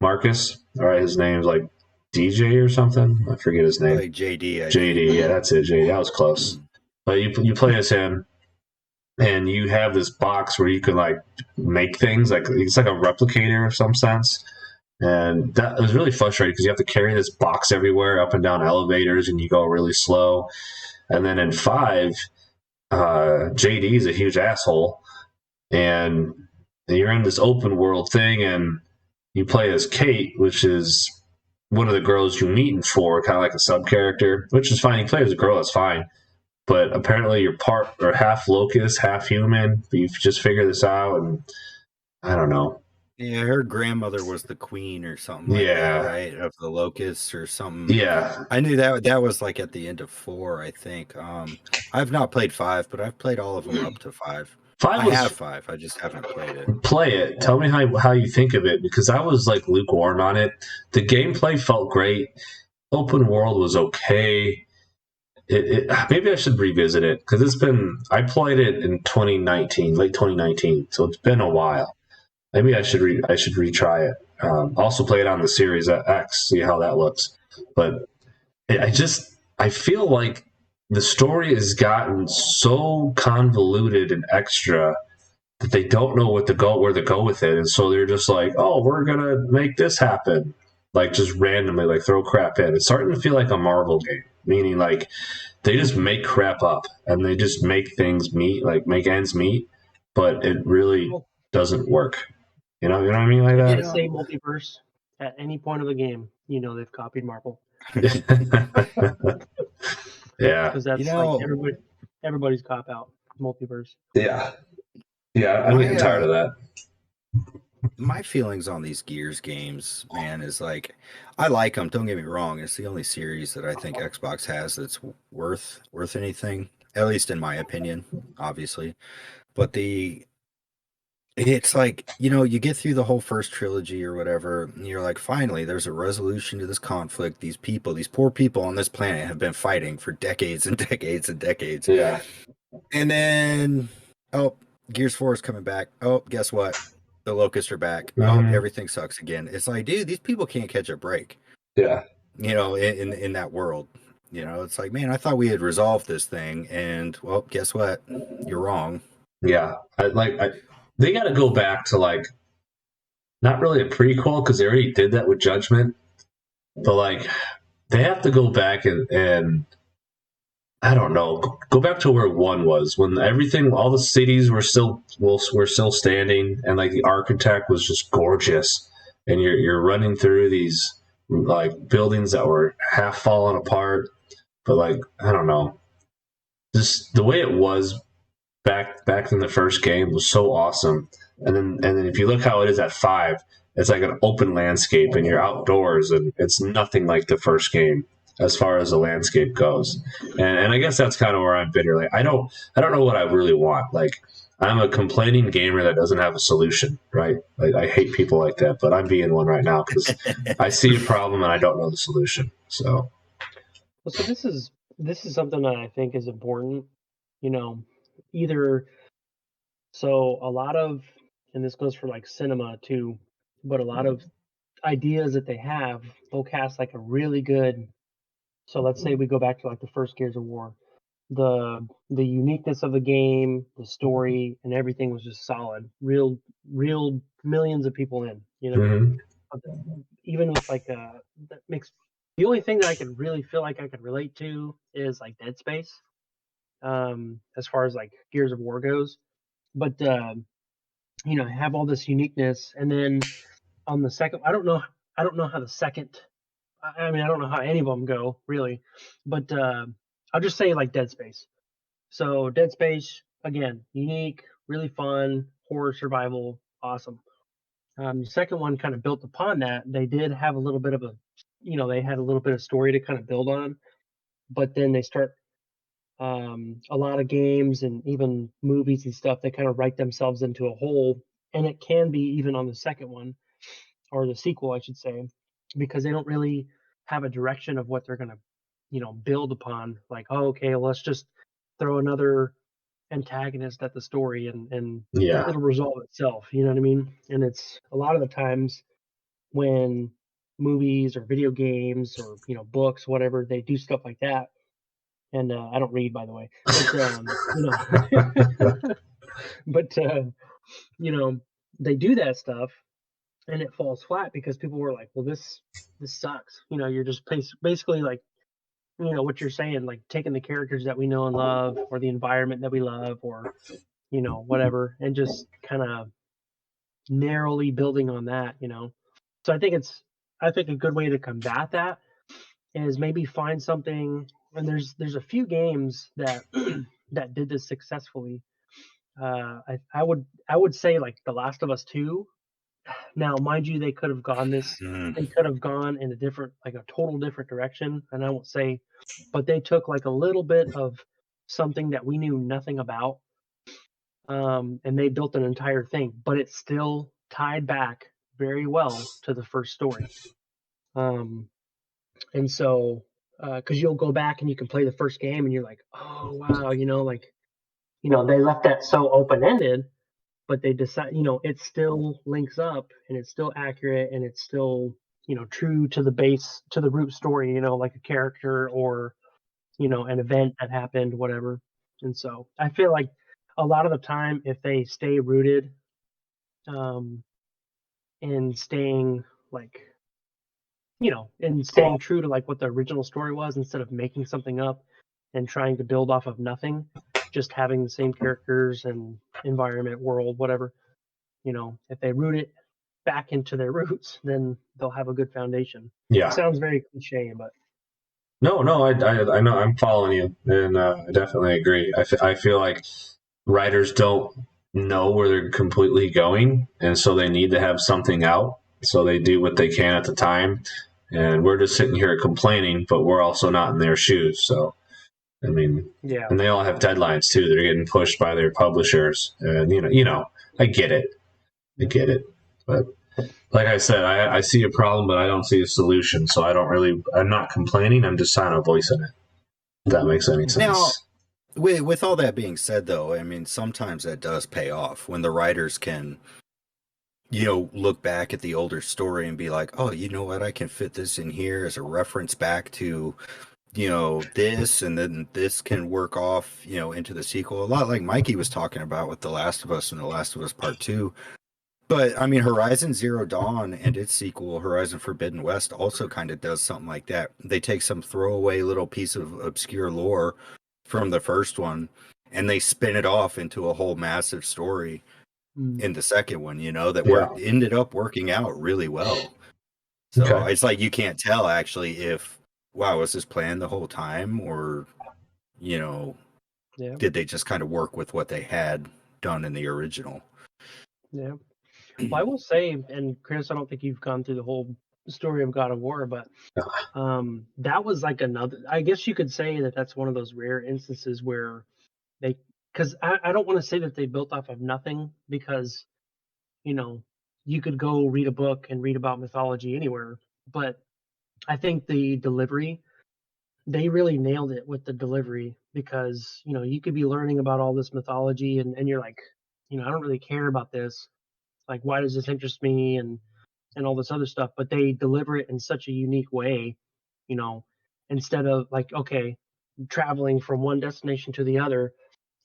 [SPEAKER 1] Marcus. All right, his name's like DJ or something. I forget his name.
[SPEAKER 3] Like JD.
[SPEAKER 1] JD, yeah, that's it. JD, that was close. But you play as him, and you have this box where you can like make things. Like, it's like a replicator of some sense. And that was really frustrating because you have to carry this box everywhere, up and down elevators, and you go really slow. And then in 5, JD is a huge asshole, and you're in this open world thing, and you play as Kate, which is one of the girls you meet in 4, kind of like a sub character, which is fine. You play as a girl, that's fine. But apparently you're part or half locust, half human. You've just figured this out, and I don't know.
[SPEAKER 3] Yeah, her grandmother was the queen or something like that, right? Of the locusts or something.
[SPEAKER 1] Yeah.
[SPEAKER 3] I knew that was like at the end of 4, I think. I've not played 5, but I've played all of them up to 5. I have 5. I just haven't played it.
[SPEAKER 1] Play it. Tell me how you think of it, because I was like lukewarm on it. The gameplay felt great. Open world was okay. Maybe I should revisit it, because I played it in 2019, late 2019, so it's been a while. Maybe I should retry it. Also play it on the Series X, see how that looks. But I feel like the story has gotten so convoluted and extra that they don't know where to go with it, and so they're just like, "Oh, we're gonna make this happen," like just randomly, like throw crap in. It's starting to feel like a Marvel game, meaning like they just make crap up and they just make things meet, like make ends meet, but it really doesn't work. You know what I mean, like that.
[SPEAKER 2] Say multiverse at any point of the game, they've copied Marvel.
[SPEAKER 1] Yeah,
[SPEAKER 2] because that's like everybody's cop out multiverse.
[SPEAKER 1] Yeah, I'm getting tired of that.
[SPEAKER 3] My feelings on these Gears games, man, is like, I like them. Don't get me wrong. It's the only series that I think Xbox has that's worth anything, at least in my opinion, obviously. But it's like, you get through the whole first trilogy or whatever, and you're like, finally, there's a resolution to this conflict. These poor people on this planet have been fighting for decades and decades and decades.
[SPEAKER 1] Yeah.
[SPEAKER 3] And then, Gears 4 is coming back. Oh, guess what? The locusts are back. Mm-hmm. Oh, everything sucks again. It's like, dude, these people can't catch a break.
[SPEAKER 1] Yeah.
[SPEAKER 3] In that world. It's like, man, I thought we had resolved this thing, and, well, guess what? You're wrong.
[SPEAKER 1] Yeah. They got to go back to, like, not really a prequel, because they already did that with Judgment, but, like, they have to go back and I don't know, go back to where 1 was, when all the cities were still standing, and, like, the architect was just gorgeous, and you're running through these, like, buildings that were half falling apart, but, like, I don't know, just the way it was back in the first game was so awesome. And then if you look how it is at 5, it's like an open landscape and you're outdoors, and it's nothing like the first game as far as the landscape goes. And I guess that's kind of where I'm bitter. Like, I don't know what I really want. Like, I'm a complaining gamer that doesn't have a solution, right? Like, I hate people like that, but I'm being one right now because I see a problem and I don't know the solution. So
[SPEAKER 2] this is something that I think is important. Either So a lot of, and this goes for like cinema too, but a lot of ideas that they have, they'll cast like a really good. So let's say we go back to like the first Gears of War, the uniqueness of the game, the story, and everything was just solid. Real millions of people in, you know.
[SPEAKER 1] Mm-hmm.
[SPEAKER 2] Even with like that makes the only thing that I could really feel like I could relate to is like Dead Space, as far as like Gears of War goes. But you know, have all this uniqueness, and then on the second, I don't know how the second. I mean, I don't know how any of them go really, but I'll just say like Dead Space. So Dead Space again, unique, really fun, horror survival, awesome. The second one kind of built upon that. They did have a little bit of a, you know, they had a little bit of story to kind of build on, but then they start a lot of games and even movies and stuff. They kind of write themselves into a hole, and it can be even on the second one or the sequel, I should say, because they don't really have a direction of what they're gonna, you know, build upon. Like, oh, okay, well, let's just throw another antagonist at the story and
[SPEAKER 1] Yeah.
[SPEAKER 2] it'll resolve itself. You know what I mean? And it's a lot of the times when movies or video games or you know books, whatever, they do stuff like that. And I don't read, by the way, but you know, but you know, they do that stuff and it falls flat because people were like, well, this sucks. You know, you're just basically like, you know, what you're saying, like taking the characters that we know and love or the environment that we love or you know whatever and just kind of narrowly building on that, you know. So I think a good way to combat that is maybe find something, and there's a few games that that did this successfully. I would say like The Last of Us 2. Now, mind you, they could have gone in a different, like a total different direction, and I won't say, but they took like a little bit of something that we knew nothing about, and they built an entire thing, but it still tied back very well to the first story. Um, and so, because you'll go back and you can play the first game, and you're like, oh wow, you know, like, you know, they left that so open ended, but they decide, you know, it still links up and it's still accurate and it's still, you know, true to the base, to the root story, you know, like a character or, you know, an event that happened, whatever. And so I feel like a lot of the time, if they stay rooted, um, in staying like, you know, in staying true to like what the original story was instead of making something up and trying to build off of nothing, just having the same characters and environment, world, whatever, you know, if they root it back into their roots, then they'll have a good foundation.
[SPEAKER 1] Yeah.
[SPEAKER 2] It sounds very cliche, but
[SPEAKER 1] No, I know I'm following you, and I definitely agree. I feel like writers don't know where they're completely going, and so they need to have something out. So they do what they can at the time, and we're just sitting here complaining, but we're also not in their shoes. So, I mean,
[SPEAKER 2] yeah,
[SPEAKER 1] and they all have deadlines too. They're getting pushed by their publishers, and I get it, but like I said, I see a problem, but I don't see a solution. So I'm not complaining. I'm just kind of voicing it. If that makes any sense.
[SPEAKER 3] Now, with all that being said, though, I mean, sometimes that does pay off when the writers can, look back at the older story and be like, oh, you know what? I can fit this in here as a reference back to, this, and then this can work off, into the sequel. A lot like Mikey was talking about with The Last of Us and The Last of Us Part 2. But I mean, Horizon Zero Dawn and its sequel, Horizon Forbidden West, also kind of does something like that. They take some throwaway little piece of obscure lore from the first one and they spin it off into a whole massive story in the second one, that ended up working out really well. So It's like you can't tell actually if, wow, was this planned the whole time, or, did they just kind of work with what they had done in the original?
[SPEAKER 2] Yeah. Well, I will say, and Chris, I don't think you've gone through the whole story of God of War, but that was like another. I guess you could say that that's one of those rare instances where because I don't want to say that they built off of nothing, because you could go read a book and read about mythology anywhere, but I think the delivery, they really nailed it with the delivery, because you could be learning about all this mythology and you're like, I don't really care about this. Like, why does this interest me and all this other stuff? But they deliver it in such a unique way, instead of like, okay, traveling from one destination to the other.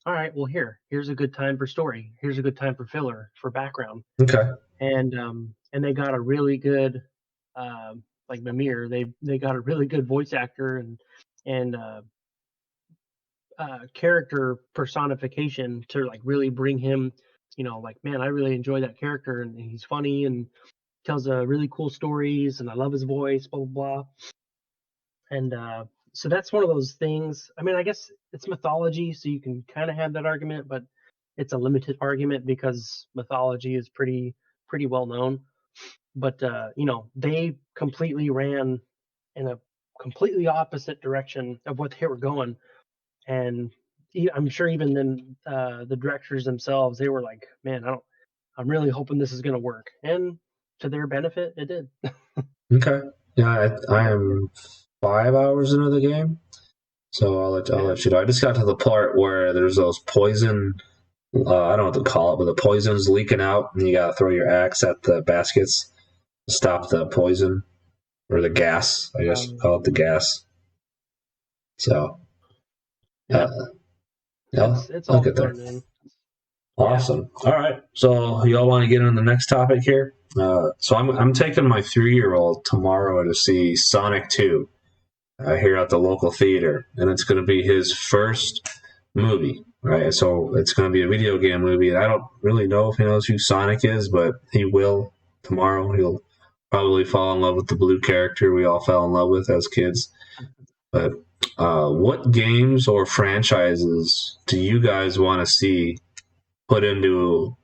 [SPEAKER 2] All right, well, here's a good time for story. Here's a good time for filler, for background.
[SPEAKER 1] Okay.
[SPEAKER 2] And they got a really good, like Mimir, they got a really good voice actor and character personification to like really bring him, like, man, I really enjoy that character and he's funny and tells really cool stories and I love his voice, blah blah blah. And so that's one of those things. I mean, I guess it's mythology, so you can kind of have that argument, but it's a limited argument because mythology is pretty well known. But they completely ran in a completely opposite direction of what they were going, and I'm sure even then the directors themselves, they were like, man, I'm really hoping this is going to work, and to their benefit, it did.
[SPEAKER 1] Okay. Yeah, I am 5 hours into the game, so I'll let you know. I just got to the part where there's those poison. I don't know what to call it, but the poison's leaking out, and you gotta throw your axe at the baskets to stop the poison or the gas. I guess call it the gas. So,
[SPEAKER 2] yeah, it's
[SPEAKER 1] I'll
[SPEAKER 2] all
[SPEAKER 1] get there.
[SPEAKER 2] fun, man.
[SPEAKER 1] Awesome. Yeah. All right. So y'all want to get on the next topic here? So I'm taking my 3-year-old tomorrow to see Sonic 2 here at the local theater, and it's going to be his first movie, right? So it's going to be a video game movie. And I don't really know if he knows who Sonic is, but he will tomorrow. He'll probably fall in love with the blue character we all fell in love with as kids. But what games or franchises do you guys want to see put into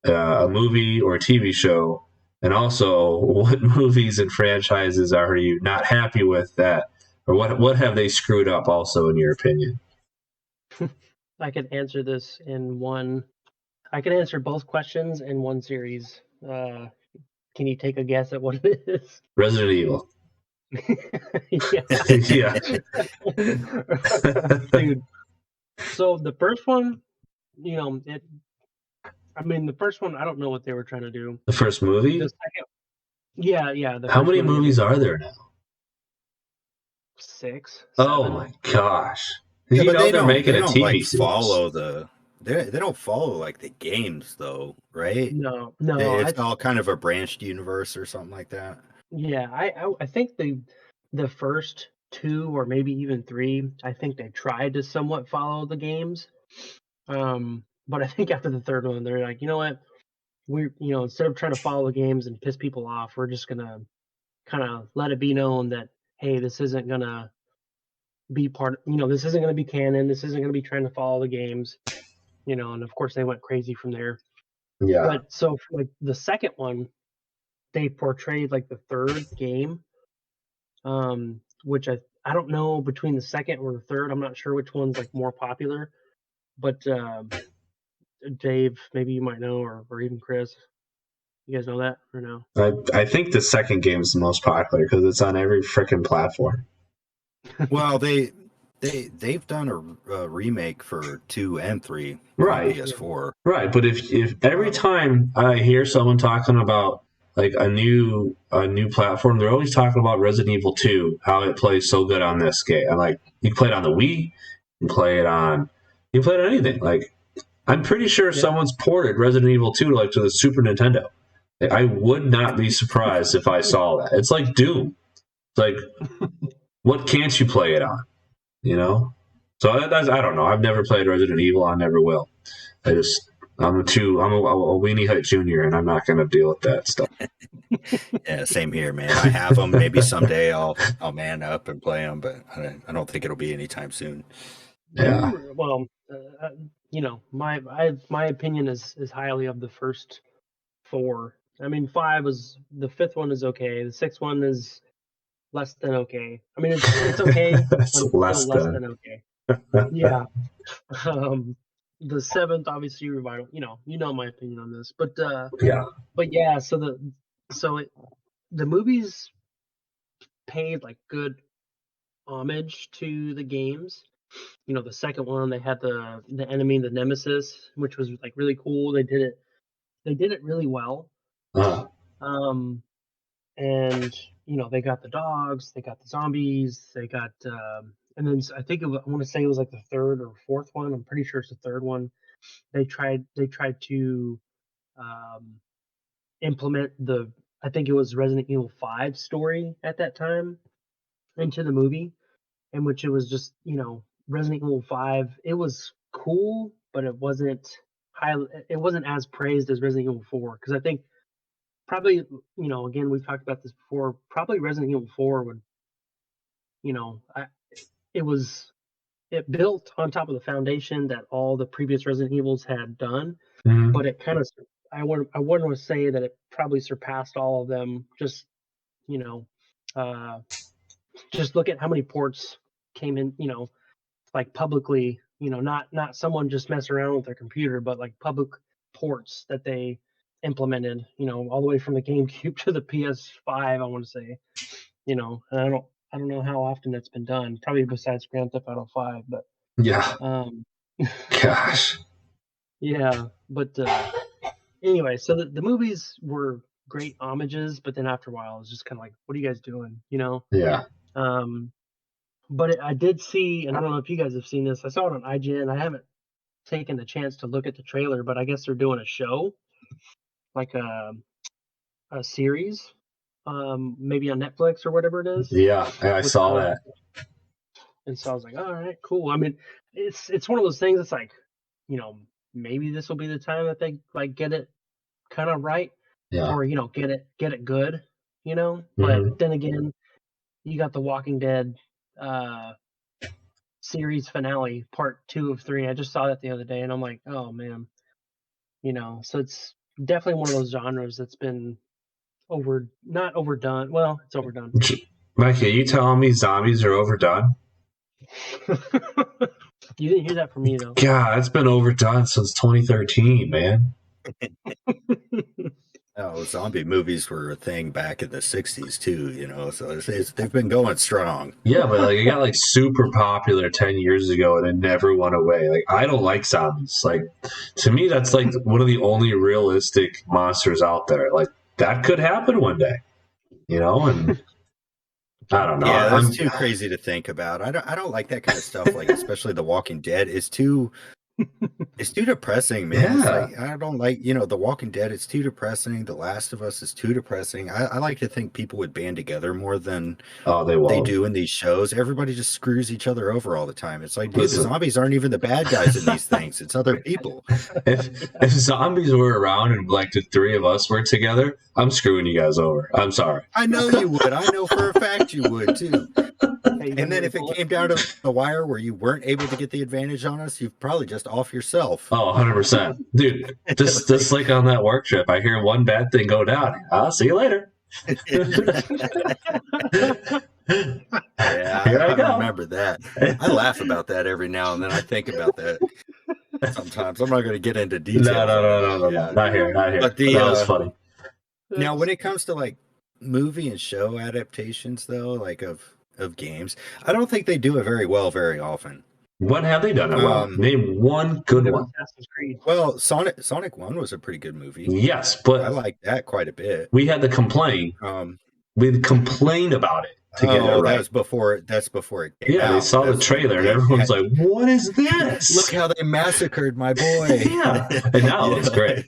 [SPEAKER 1] a movie or a TV show? And also, what movies and franchises are you not happy with that, or what have they screwed up also, in your opinion?
[SPEAKER 2] I can answer this in one. I can answer both questions in one series. Can you take a guess at what it is?
[SPEAKER 1] Resident Evil.
[SPEAKER 2] Yeah. Dude. So the first one, the first one, I don't know what they were trying to do.
[SPEAKER 1] The first movie?
[SPEAKER 2] The second, yeah.
[SPEAKER 1] How many movies are there now?
[SPEAKER 2] 6. 7.
[SPEAKER 1] Oh my gosh!
[SPEAKER 3] Yeah, but
[SPEAKER 1] they're making a TV series.
[SPEAKER 3] Follow the. They don't follow like the games though, right?
[SPEAKER 2] No.
[SPEAKER 3] It's all kind of a branched universe or something like that.
[SPEAKER 2] Yeah, I think the first 2 or maybe even 3, I think they tried to somewhat follow the games. But I think after the third one, they're like, you know what? We, instead of trying to follow the games and piss people off, we're just gonna kind of let it be known that, hey, this isn't gonna be this isn't gonna be canon. This isn't gonna be trying to follow the games, and of course they went crazy from there.
[SPEAKER 1] Yeah.
[SPEAKER 2] But so for, like, the second one, they portrayed like the third game, which I don't know between the second or the third. I'm not sure which one's like more popular, but Dave, maybe you might know, or even Chris. You guys know that or no?
[SPEAKER 1] I think the second game is the most popular because it's on every freaking platform.
[SPEAKER 3] Well, they've done a remake for 2 and 3,
[SPEAKER 1] right?
[SPEAKER 3] PS4,
[SPEAKER 1] right. But if every time I hear someone talking about like a new platform, they're always talking about Resident Evil 2, how it plays so good on this game. I'm like, you can play it on the Wii, you can play it on anything. Like, I'm pretty sure someone's ported Resident Evil 2 to the Super Nintendo. I would not be surprised if I saw that. It's like Doom. It's like, what can't you play it on? So I don't know. I've never played Resident Evil. I never will. I'm a weenie hut junior, and I'm not going to deal with that stuff.
[SPEAKER 3] Yeah, same here, man. I have them. Maybe someday I'll man up and play them, but I don't think it'll be anytime soon.
[SPEAKER 1] Yeah.
[SPEAKER 2] Well, my opinion is highly of the first 4. I mean, 5 was the 5th one is okay. The 6th one is less than okay. I mean, it's okay, but it's still less than okay. Yeah. The 7th, obviously, revival. You know my opinion on this, but yeah. So the movies paid like good homage to the games, the second one, they had the enemy, the nemesis, which was like really cool. They did it really well. And they got the dogs, they got the zombies, they got and then I want to say it was like the third or fourth one. I'm pretty sure it's the third one. They tried to implement I think it was Resident Evil 5 story at that time into the movie, in which it was just, Resident Evil 5. It was cool, but it wasn't as praised as Resident Evil 4, because I think probably, again, we've talked about this before, probably Resident Evil 4 would, it built on top of the foundation that all the previous Resident Evils had done, but it kind of, I wouldn't want to say that it probably surpassed all of them. Just, just look at how many ports came in, like publicly, not someone just messing around with their computer, but like public ports that they implemented, all the way from the GameCube to the PS5, I want to say, and I don't know how often that's been done, probably besides Grand Theft Auto 5, but
[SPEAKER 1] yeah. Gosh.
[SPEAKER 2] Yeah, but anyway, so the movies were great homages, but then after a while, it was just kind of like, what are you guys doing?
[SPEAKER 1] Yeah.
[SPEAKER 2] But I did see, and I don't know if you guys have seen this. I saw it on IGN. I haven't taken the chance to look at the trailer, but I guess they're doing a show, like a series, maybe on Netflix or whatever it is.
[SPEAKER 1] Yeah, I saw that.
[SPEAKER 2] And so I was like, all right, cool. I mean, it's one of those things that's like, maybe this will be the time that they like get it kind of right, or get it good, But then again, you got the Walking Dead series finale, part 2 of 3. I just saw that the other day, and I'm like, oh man, So it's definitely one of those genres that's been not overdone. Well, it's overdone.
[SPEAKER 1] Mikey, are you telling me zombies are overdone?
[SPEAKER 2] You didn't hear that from me, though.
[SPEAKER 1] God, it's been overdone since 2013, man.
[SPEAKER 3] Oh, zombie movies were a thing back in the 60s too, so they've been going strong.
[SPEAKER 1] Yeah, but like it got like super popular 10 years ago and it never went away. Like, I don't like zombies. Like, to me, that's like one of the only realistic monsters out there. Like, that could happen one day, and I don't know.
[SPEAKER 3] Yeah, that's too crazy to think about. I don't like that kind of stuff. Like, especially The Walking Dead is too. It's too depressing, man.
[SPEAKER 1] Yeah.
[SPEAKER 3] Like, I don't like, The Walking Dead. It's too depressing. The Last of Us is too depressing. I like to think people would band together more than they do in these shows. Everybody just screws each other over all the time. It's like, dude, the zombies aren't even the bad guys in these things. It's other people.
[SPEAKER 1] If zombies were around and like the three of us were together, I'm screwing you guys over. I'm sorry.
[SPEAKER 3] I know you would. I know for a fact you would too. And then if it came down to the wire where you weren't able to get the advantage on us, you've probably just off yourself.
[SPEAKER 1] Oh, 100%. Dude, just like on that work trip, I hear one bad thing go down. I'll see you later.
[SPEAKER 3] Yeah,
[SPEAKER 1] Here I go.
[SPEAKER 3] Remember that. I laugh about that every now and then. I think about that sometimes. I'm not going to get into details.
[SPEAKER 1] No. Not here. But that was funny.
[SPEAKER 3] Now, when it comes to like movie and show adaptations, though, like of games, I don't think they do it very well very often.
[SPEAKER 1] What have they done it well? Name one good one.
[SPEAKER 3] Well, Sonic 1 was a pretty good movie.
[SPEAKER 1] Yes, but
[SPEAKER 3] I like that quite a bit.
[SPEAKER 1] We had to complain. We complained about it to get it right.
[SPEAKER 3] That's before it came out.
[SPEAKER 1] Yeah, they saw the trailer and everyone's like, what is this?
[SPEAKER 3] Look how they massacred my boy.
[SPEAKER 1] Yeah. And now it looks great.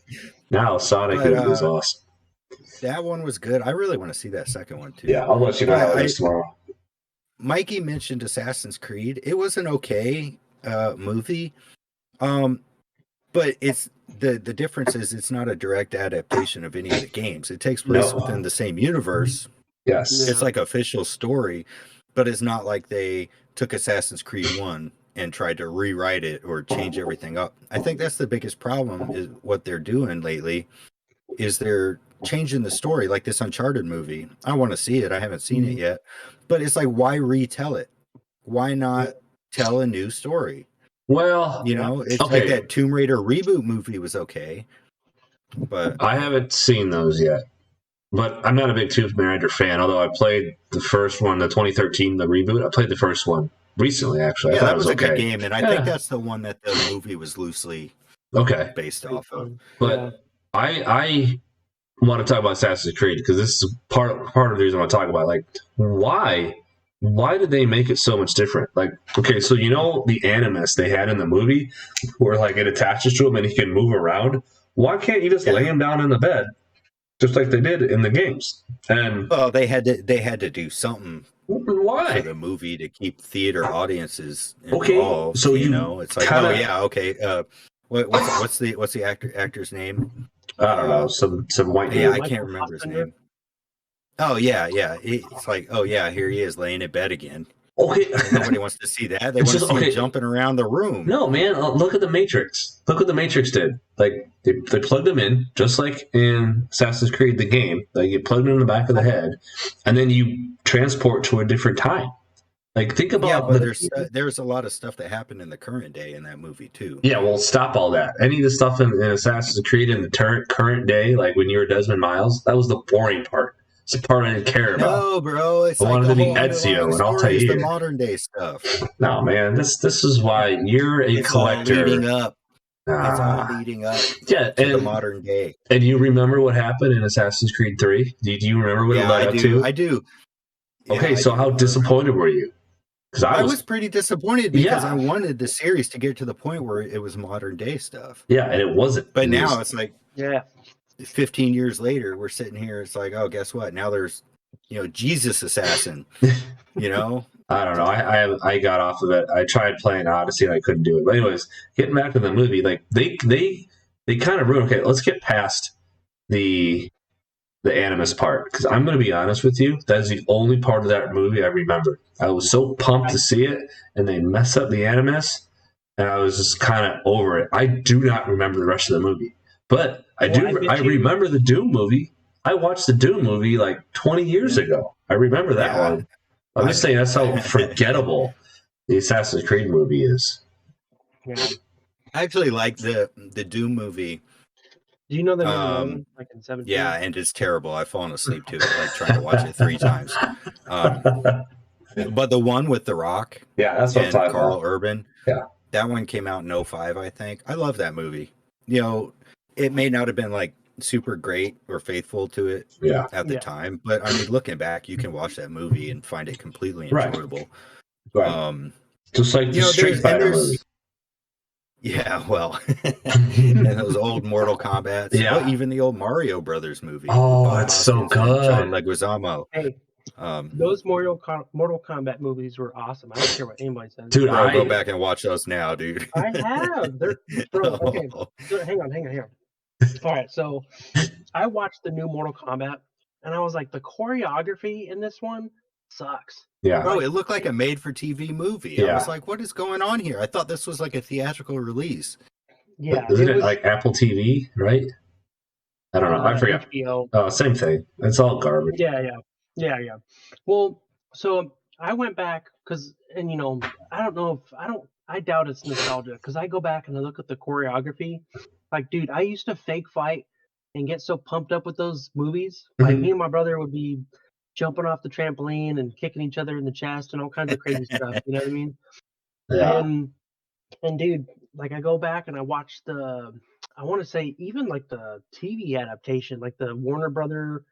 [SPEAKER 1] Now Sonic is awesome.
[SPEAKER 3] That one was good. I really want to see that second one too.
[SPEAKER 1] Yeah, I'll let you know how it is tomorrow.
[SPEAKER 3] Mikey mentioned Assassin's Creed. It was an okay movie, but it's the difference is it's not a direct adaptation of any of the games. It takes place within the same universe.
[SPEAKER 1] Yes,
[SPEAKER 3] it's like an official story, but it's not like they took Assassin's Creed 1 and tried to rewrite it or change everything up. I think that's the biggest problem is what they're doing lately. Is they're changing the story, like this Uncharted movie. I want to see it. I haven't seen it yet, but it's like, why retell it? Why not tell a new story?
[SPEAKER 1] Well,
[SPEAKER 3] it's like that Tomb Raider reboot movie was okay, but
[SPEAKER 1] I haven't seen those yet. But I'm not a big Tomb Raider fan, although I played the first one, the 2013, the reboot. I played the first one. recently, actually.
[SPEAKER 3] Yeah,
[SPEAKER 1] I thought
[SPEAKER 3] that
[SPEAKER 1] it
[SPEAKER 3] was
[SPEAKER 1] was
[SPEAKER 3] a good
[SPEAKER 1] okay.
[SPEAKER 3] game, and I think that's the one that the movie was loosely based off of.
[SPEAKER 1] But I want to talk about Assassin's Creed because this is part of the reason I want to talk about it. Like, why did they make it so much different? Like, okay, so the Animus they had in the movie where like it attaches to him and he can move around. Why can't you just lay him down in the bed just like they did in the games? And
[SPEAKER 3] well, they had to do something.
[SPEAKER 1] Why?
[SPEAKER 3] For the movie to keep theater audiences involved.
[SPEAKER 1] Okay, so
[SPEAKER 3] it's like,
[SPEAKER 1] kinda,
[SPEAKER 3] oh yeah, okay. What's the actor's name?
[SPEAKER 1] I don't know. Some white dude.
[SPEAKER 3] Yeah, I can't remember his name. Oh yeah. It's like, oh yeah, here he is laying in bed again.
[SPEAKER 1] Okay,
[SPEAKER 3] nobody wants to see that. They want to see him jumping around the room.
[SPEAKER 1] No, man, look at the Matrix. Look what the Matrix did. Like they plugged him in, just like in Assassin's Creed, the game. Like you plugged him in the back of the head, and then you transport to a different time. Like think about.
[SPEAKER 3] Yeah, but there's a lot of stuff that happened in the current day in that movie too.
[SPEAKER 1] Yeah, well, stop all that. Any of the stuff in Assassin's Creed in the current day, like when you were Desmond Miles, that was the boring part. It's the part I didn't care about.
[SPEAKER 3] No, bro, it's
[SPEAKER 1] I wanted to be Ezio, and I'll tell you,
[SPEAKER 3] the modern day stuff.
[SPEAKER 1] No, man, this is why you're a collector.
[SPEAKER 3] All leading up. It's all leading up.
[SPEAKER 1] Yeah,
[SPEAKER 3] to the modern day.
[SPEAKER 1] And you remember what happened in Assassin's Creed 3? Do you remember what it led up to?
[SPEAKER 3] I do.
[SPEAKER 1] Okay, so how disappointed were you? Because
[SPEAKER 3] I was pretty disappointed because I wanted the series to get to the point where it was modern day stuff.
[SPEAKER 1] Yeah, and it wasn't.
[SPEAKER 3] But now it's like 15 years later, we're sitting here. It's like, oh, guess what? Now there's, Jesus Assassin.
[SPEAKER 1] I don't know. I got off of it. I tried playing Odyssey and I couldn't do it. But anyways, getting back to the movie, like they kind of ruined. Okay, let's get past the Animus part, because I'm going to be honest with you, that is the only part of that movie I remember. I was so pumped to see it, and they mess up the Animus, and I was just kind of over it. I do not remember the rest of the movie, but I remember the Doom movie. I watched the Doom movie like 20 years ago. I remember that one. I'm just saying that's how forgettable the Assassin's Creed movie is.
[SPEAKER 2] Yeah.
[SPEAKER 3] I actually like the Doom movie.
[SPEAKER 2] Do you know the movie like in 17?
[SPEAKER 3] Yeah, and it's terrible. I've fallen asleep to it, like trying to watch it 3 times. But the one with The Rock,
[SPEAKER 1] that's what I'm talking
[SPEAKER 3] Carl
[SPEAKER 1] about.
[SPEAKER 3] Urban, that one came out in 2005, I think. I love that movie. It may not have been like super great or faithful to it at the time, but I mean, looking back, you can watch that movie and find it completely enjoyable.
[SPEAKER 1] Right. Just like the Street Fighter movie.
[SPEAKER 3] Yeah, well, and those old Mortal Kombat.
[SPEAKER 1] Yeah,
[SPEAKER 3] well, even the old Mario Brothers movie.
[SPEAKER 1] Oh, that's so good.
[SPEAKER 3] John Leguizamo.
[SPEAKER 2] Hey, those Mortal Kombat movies were awesome. I don't care what anybody says.
[SPEAKER 1] Dude,
[SPEAKER 3] I'll go back and watch those now, dude.
[SPEAKER 2] I have. Okay, so hang on. All right, so I watched the new Mortal Kombat, and I was like, the choreography in this one sucks.
[SPEAKER 1] Yeah.
[SPEAKER 3] Bro, it looked like a made-for-TV movie.
[SPEAKER 1] Yeah.
[SPEAKER 3] I was like, what is going on here? I thought this was like a theatrical release.
[SPEAKER 2] Yeah.
[SPEAKER 1] Isn't it like Apple TV, right? I don't know. I forgot.
[SPEAKER 2] HBO.
[SPEAKER 1] Oh, same thing. It's all garbage.
[SPEAKER 2] Yeah. Well, so I went back because, and I doubt it's nostalgia because I go back and I look at the choreography. Like, dude, I used to fake fight and get so pumped up with those movies. Like, me and my brother would be jumping off the trampoline and kicking each other in the chest and all kinds of crazy stuff. You know what I mean?
[SPEAKER 1] Yeah.
[SPEAKER 2] And dude, like I go back and I watch I want to say even like the TV adaptation, like the Warner Brother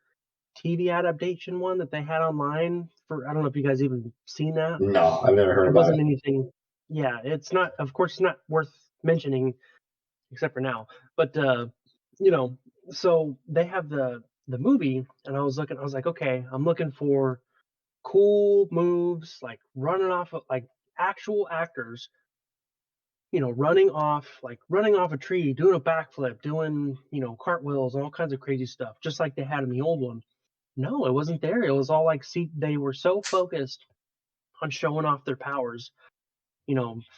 [SPEAKER 2] TV adaptation one that they had online for, I don't know if you guys even seen that.
[SPEAKER 1] No, I've never heard
[SPEAKER 2] it.
[SPEAKER 1] About
[SPEAKER 2] Wasn't anything. Yeah, it's not, of course, it's not worth mentioning except for now. But, so they have the movie, and I was like, okay, I'm looking for cool moves, like running off of like actual actors, running off a tree, doing a backflip, doing, cartwheels and all kinds of crazy stuff, just like they had in the old one. No, it wasn't there. It was all like, they were so focused on showing off their powers,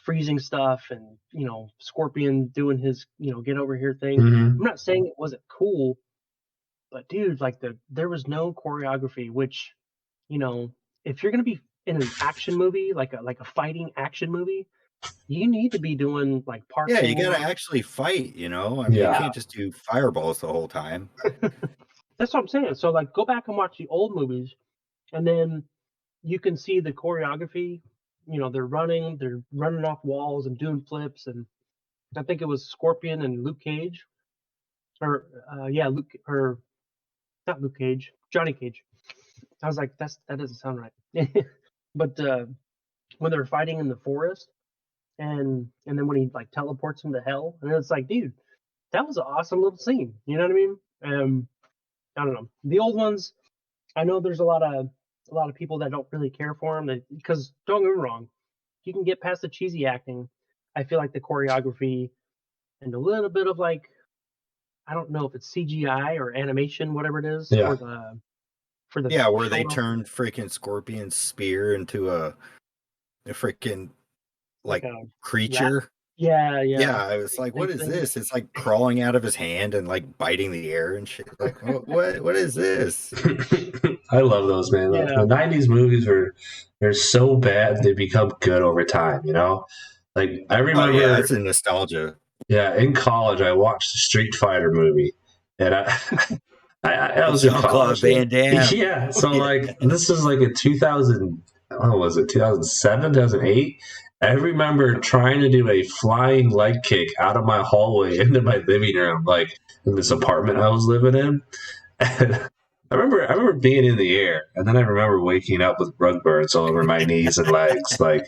[SPEAKER 2] freezing stuff and, Scorpion doing his, get over here thing. I'm not saying it wasn't cool, but dude, like there was no choreography, which, if you're going to be in an action movie, like a fighting action movie, you need to be doing like parkour.
[SPEAKER 3] Yeah, you got to actually fight, I mean, you can't just do fireballs the whole time.
[SPEAKER 2] That's what I'm saying. So like go back and watch the old movies and then you can see the choreography they're running off walls and doing flips, and I think it was Scorpion and Luke Cage, or not Luke Cage, Johnny Cage. I was like, that doesn't sound right. But when they're fighting in the forest, and then when he like teleports him to hell, and it's like, dude, that was an awesome little scene. You know what I mean? I don't know. The old ones, I know there's a lot of people that don't really care for them, because don't get me wrong, you can get past the cheesy acting. I feel like the choreography and a little bit of like, I don't know if it's CGI or animation, whatever it is, for the
[SPEAKER 3] where they turned freaking Scorpion's spear into a freaking like creature.
[SPEAKER 2] Rat? Yeah.
[SPEAKER 3] Yeah, I was like, what is this? It's like crawling out of his hand and like biting the air and shit. Like, what is this?
[SPEAKER 1] I love those, man. Yeah. The 90s movies they're so bad they become good over time, you know? Like, I remember...
[SPEAKER 3] it's a nostalgia.
[SPEAKER 1] Yeah, in college, I watched the Street Fighter movie, and I was in college.
[SPEAKER 3] Van Damme.
[SPEAKER 1] Yeah, so like, this is like in 2000, was it 2007, 2008? I remember trying to do a flying leg kick out of my hallway into my living room, like in this apartment I was living in. And I remember being in the air, and then I remember waking up with rug burns all over my knees and legs. Like,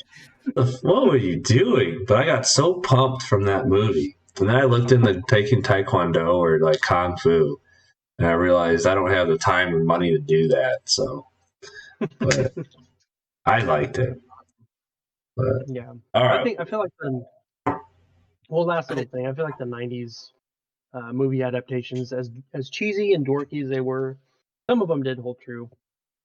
[SPEAKER 1] what were you doing? But I got so pumped from that movie. And then I looked into taking Taekwondo or like Kung Fu, and I realized I don't have the time or money to do that. So, but I liked it. But,
[SPEAKER 2] yeah.
[SPEAKER 1] All right.
[SPEAKER 2] I feel like last little thing. I feel like the 90s movie adaptations, as cheesy and dorky as they were, some of them did hold true.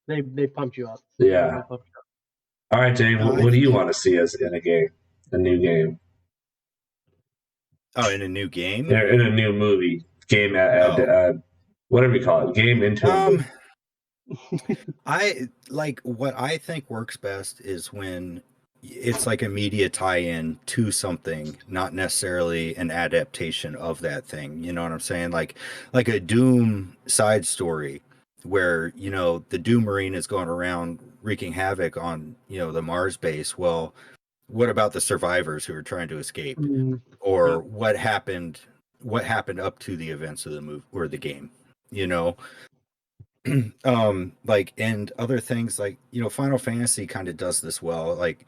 [SPEAKER 2] They pumped you up.
[SPEAKER 1] Yeah. All right, Dave. What do you want to see as in a new game?
[SPEAKER 3] Oh, in a new game?
[SPEAKER 1] In a new movie. Game, whatever you call it. Game into a movie.
[SPEAKER 3] I like what I think works best is when it's like a media tie-in to something, not necessarily an adaptation of that thing. You know what I'm saying? Like a Doom side story where, the Doom Marine is going around wreaking havoc on, the Mars base. Well, what about the survivors who are trying to escape? Or what happened up to the events of the movie or the game, like, and other things like, Final Fantasy kind of does this well. Like,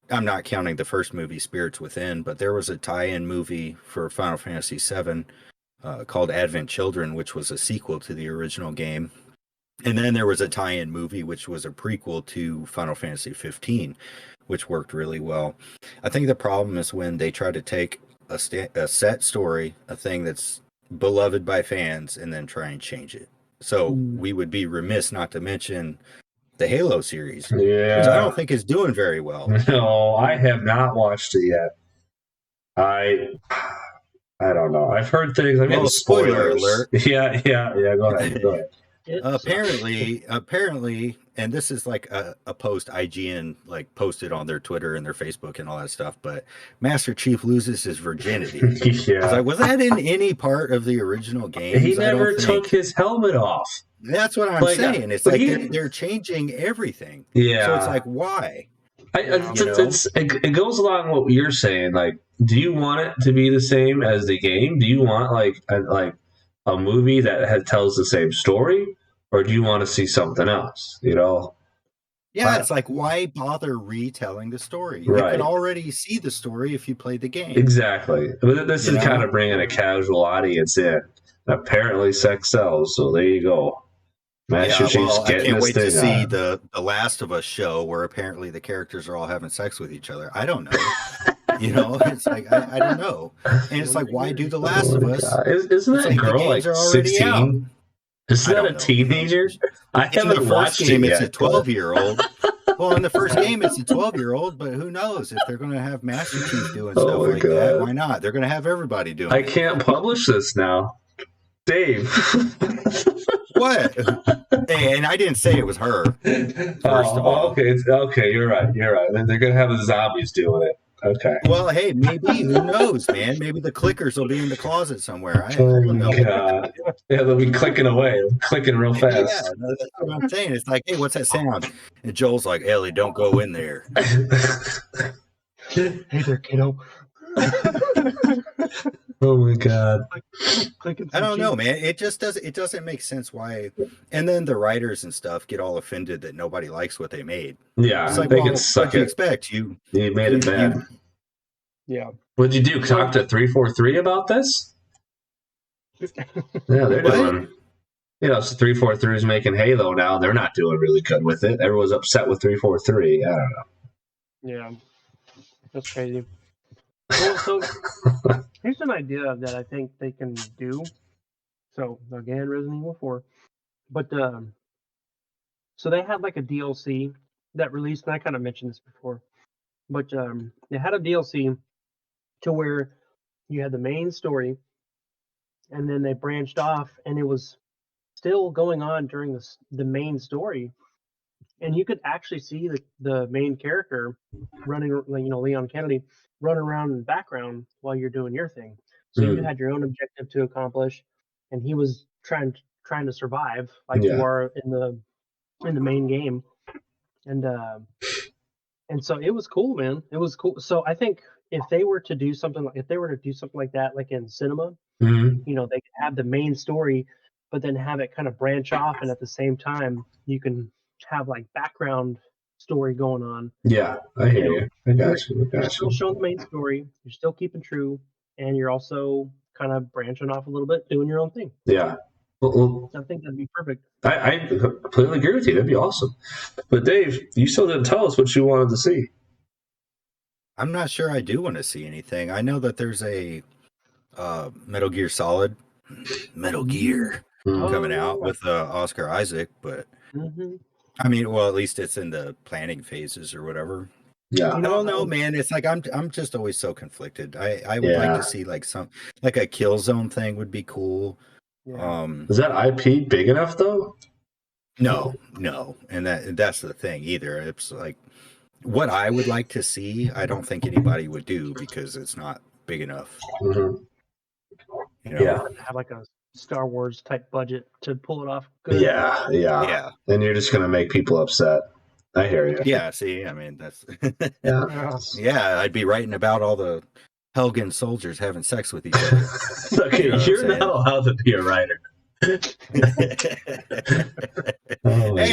[SPEAKER 3] I'm not counting the first movie, Spirits Within, but there was a tie-in movie for Final Fantasy VII called Advent Children, which was a sequel to the original game. And then there was a tie-in movie, which was a prequel to Final Fantasy 15, which worked really well. I think the problem is when they try to take a set story, a thing that's beloved by fans, and then try and change it. So we would be remiss not to mention the Halo series, which I don't think is doing very well.
[SPEAKER 1] No, I have not watched it yet. I don't know. I've heard things. I mean,
[SPEAKER 3] spoiler alert.
[SPEAKER 1] Yeah. Go ahead.
[SPEAKER 3] Apparently, and this is like a post IGN like posted on their Twitter and their Facebook and all that stuff, but Master Chief loses his virginity.
[SPEAKER 1] Yeah.
[SPEAKER 3] Was that in any part of the original game?
[SPEAKER 1] He never took his helmet off.
[SPEAKER 3] That's what I'm saying. It's like they're changing everything.
[SPEAKER 1] Yeah.
[SPEAKER 3] So it's like, why?
[SPEAKER 1] It goes along with what you're saying. Like, do you want it to be the same as the game? Do you want like a movie that tells the same story, or do you want to see something else?
[SPEAKER 3] Yeah, it's like, why bother retelling the story? You can already see the story if you play the game.
[SPEAKER 1] Exactly. But this is kind of bringing a casual audience in. Apparently, sex sells, so there you go. Master Chief's
[SPEAKER 3] I can't wait to see the Last of Us show where apparently the characters are all having sex with each other. I don't know. It's like, I don't know. And it's like, why do The Last of Us?
[SPEAKER 1] Isn't that girl like 16? Isn't that a teenager? I haven't watched it yet.
[SPEAKER 3] It's a 12-year-old. Well, in the first game, it's a 12-year-old, but who knows if they're going to have Master Chief doing stuff like that? Why not? They're going to have everybody doing it.
[SPEAKER 1] I can't publish this now. Dave.
[SPEAKER 3] What? Hey, and I didn't say it was her. First of all.
[SPEAKER 1] Okay, you're right. They're going to have the zombies doing it. Okay.
[SPEAKER 3] Well, hey, maybe. Who knows, man? Maybe the clickers will be in the closet somewhere. I don't know.
[SPEAKER 1] God. Yeah, they'll be clicking away, clicking real fast.
[SPEAKER 3] Yeah, that's what I'm saying. It's like, hey, what's that sound? And Joel's like, Ellie, don't go in there.
[SPEAKER 2] Hey there, kiddo.
[SPEAKER 1] Oh my God.
[SPEAKER 3] I don't know, man. It just doesn't make sense why. And then the writers and stuff get all offended that nobody likes what they made.
[SPEAKER 1] Yeah,
[SPEAKER 3] it's like,
[SPEAKER 1] they
[SPEAKER 3] well,
[SPEAKER 1] can suck
[SPEAKER 3] what do you
[SPEAKER 1] it.
[SPEAKER 3] expect? You
[SPEAKER 1] made it bad.
[SPEAKER 2] Yeah.
[SPEAKER 1] What'd you do? Talk to 343 about this? Yeah, they're doing. You know, so 343 is making Halo now. They're not doing really good with it. Everyone's upset with 343. I don't know.
[SPEAKER 2] Yeah, that's crazy. Well, so here's an idea that I think they can do. So again, Resident Evil 4, but so they had like a DLC that released, and I kind of mentioned this before, but they had a DLC to where you had the main story, and then they branched off, and it was still going on during the main story, and you could actually see the main character running, Leon Kennedy running around in the background while you're doing your thing. So you had your own objective to accomplish, and he was trying to survive like you are in the main game, and so it was cool, man. It was cool. So I think if they were to do something like that, like in cinema, they could have the main story, but then have it kind of branch off, and at the same time, you can have like background story going on.
[SPEAKER 1] Yeah, I hear you. I got you.
[SPEAKER 2] You're still showing the main story. You're still keeping true, and you're also kind of branching off a little bit, doing your own thing.
[SPEAKER 1] Yeah. Well,
[SPEAKER 2] I think that'd be perfect.
[SPEAKER 1] I completely agree with you. That'd be awesome. But Dave, you still didn't tell us what you wanted to see.
[SPEAKER 3] I'm not sure I do want to see anything. I know that there's a Metal Gear Solid, Metal Gear coming out with Oscar Isaac, but I mean, well, at least it's in the planning phases or whatever.
[SPEAKER 1] Yeah,
[SPEAKER 3] I don't know, man. It's like I'm just always so conflicted. I would like to see like a Killzone thing would be cool.
[SPEAKER 2] Yeah.
[SPEAKER 1] Is that IP big enough though?
[SPEAKER 3] No, and that's the thing either. It's like what I would like to see. I don't think anybody would do because it's not big enough.
[SPEAKER 2] Have like a Star Wars type budget to pull it off good.
[SPEAKER 1] Yeah. And you're just gonna make people upset. I hear you.
[SPEAKER 3] Yeah, see, I mean that's yeah, I'd be writing about all the Helgen soldiers having sex with each other.
[SPEAKER 1] Okay, you're not allowed to be a writer.
[SPEAKER 3] Hey,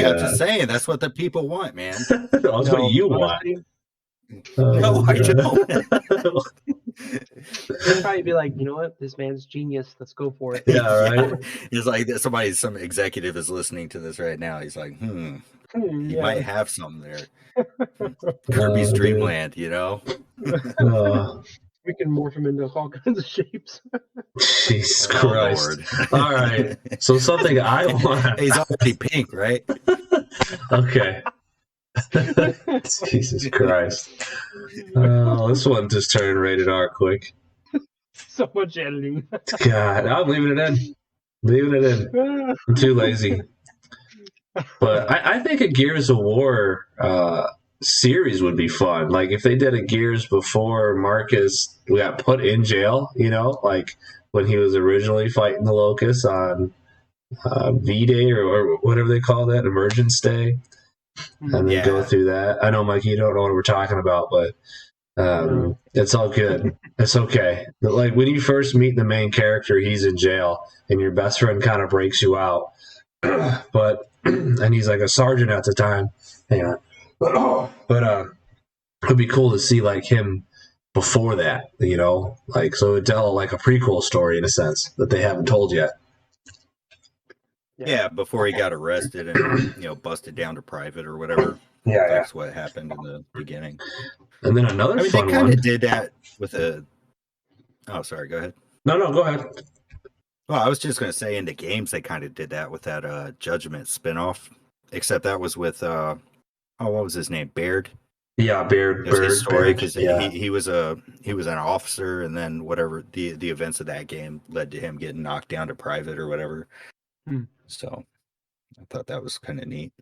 [SPEAKER 3] I'm just saying that's what the people want, man.
[SPEAKER 1] That's what you want.
[SPEAKER 3] No, I don't.
[SPEAKER 2] They'd probably be like, you know what, this man's genius. Let's go for it.
[SPEAKER 1] Yeah, right.
[SPEAKER 3] It's like some executive is listening to this right now. He's like, you might have some there. Kirby's Dreamland, you know.
[SPEAKER 2] We can morph him into all kinds of shapes.
[SPEAKER 1] Jesus Christ! All right, so something I want.
[SPEAKER 3] He's already pink, right?
[SPEAKER 1] Okay. Jesus Christ! Oh, this one just turned rated R quick.
[SPEAKER 2] So much editing.
[SPEAKER 1] God, I'm leaving it in. I'm too lazy. But I think a Gears of War series would be fun. Like if they did a Gears before Marcus got put in jail, like when he was originally fighting the Locusts on V-Day or whatever they call that, Emergence Day, and then go through that. I know, Mike, you don't know what we're talking about, but it's all good. It's okay. But like when you first meet the main character, he's in jail, and your best friend kind of breaks you out. But and he's like a sergeant at the time. Hang on. But it'd be cool to see like him before that, like so it'd tell like a prequel story in a sense that they haven't told yet.
[SPEAKER 3] Yeah, before he got arrested and busted down to private or whatever. That's what happened in the beginning.
[SPEAKER 1] And then another fun
[SPEAKER 3] they kind of did that with a. Oh, sorry. Go ahead.
[SPEAKER 1] No, go ahead.
[SPEAKER 3] Well, I was just going to say in the games they kind of did that with that Judgment spinoff, except that was with what was his name? Baird. Yeah,
[SPEAKER 1] Baird.
[SPEAKER 3] His story because he was an officer, and then whatever the events of that game led to him getting knocked down to private or whatever. So I thought that was kind of neat.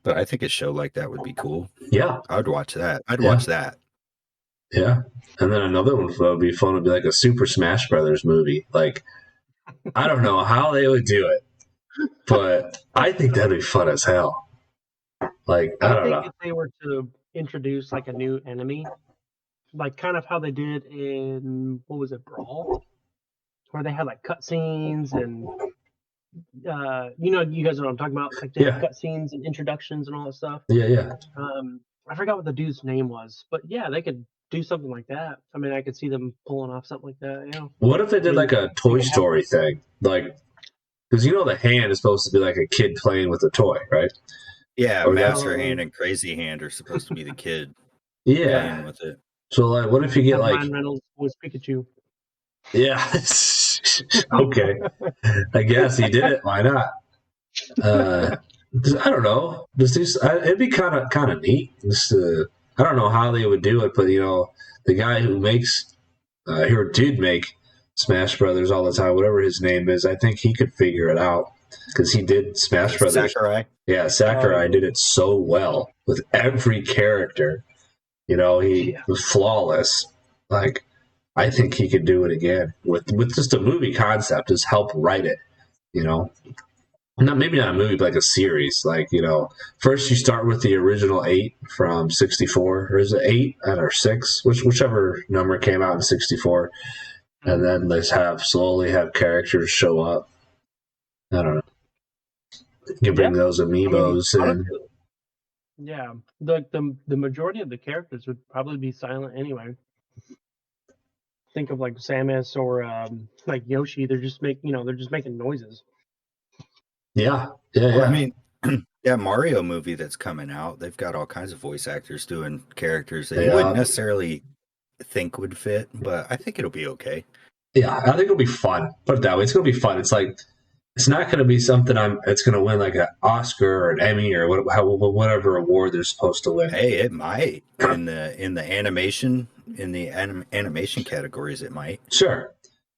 [SPEAKER 3] But I think a show like that would be cool.
[SPEAKER 1] Yeah,
[SPEAKER 3] I'd watch that. Watch that.
[SPEAKER 1] Yeah. And then another one that would be fun would be like a Super Smash Brothers movie. Like, I don't know how they would do it, but I think that'd be fun as hell. Like, I don't know.
[SPEAKER 2] If they were to introduce like a new enemy, like kind of how they did in, what was it, Brawl? Where they had like cutscenes and, you guys know what I'm talking about? Like they had cutscenes and introductions and all that stuff.
[SPEAKER 1] Yeah.
[SPEAKER 2] I forgot what the dude's name was, but yeah, they could do something like that. I mean, I could see them pulling off something like that. Yeah.
[SPEAKER 1] What if they did like a Toy Story thing? Like, because the hand is supposed to be like a kid playing with a toy, right?
[SPEAKER 3] Yeah, Master Hand and Crazy Hand are supposed to be the kid playing with it.
[SPEAKER 1] So, like, what if you get like
[SPEAKER 2] Ryan Reynolds was Pikachu?
[SPEAKER 1] Yeah. Okay. I guess he did it. Why not? I don't know. It'd be kind of neat. I don't know how they would do it, but the guy who makes, did make Smash Brothers all the time, whatever his name is, I think he could figure it out because he did Smash Brothers.
[SPEAKER 3] Sakurai.
[SPEAKER 1] Yeah, Sakurai did it so well with every character. He was flawless. Like, I think he could do it again with just a movie concept. Just help write it. Maybe not a movie, but like a series. Like, first you start with the original 8 from 64, or is it 8 or 6, whichever number came out in 64, and then let's slowly have characters show up. I don't know. You can bring those amiibos in.
[SPEAKER 2] Yeah, the majority of the characters would probably be silent anyway. Think of like Samus or like Yoshi. They're just making noises.
[SPEAKER 1] Yeah.
[SPEAKER 3] Well, I mean, Mario movie that's coming out. They've got all kinds of voice actors doing characters that you wouldn't necessarily think would fit, but I think it'll be okay.
[SPEAKER 1] Yeah, I think it'll be fun. Put it that way. It's gonna be fun. It's like it's not going to be something it's going to win like an Oscar or an Emmy or whatever award they're supposed to win.
[SPEAKER 3] Hey, it might in the animation animation categories. It might.
[SPEAKER 1] Sure,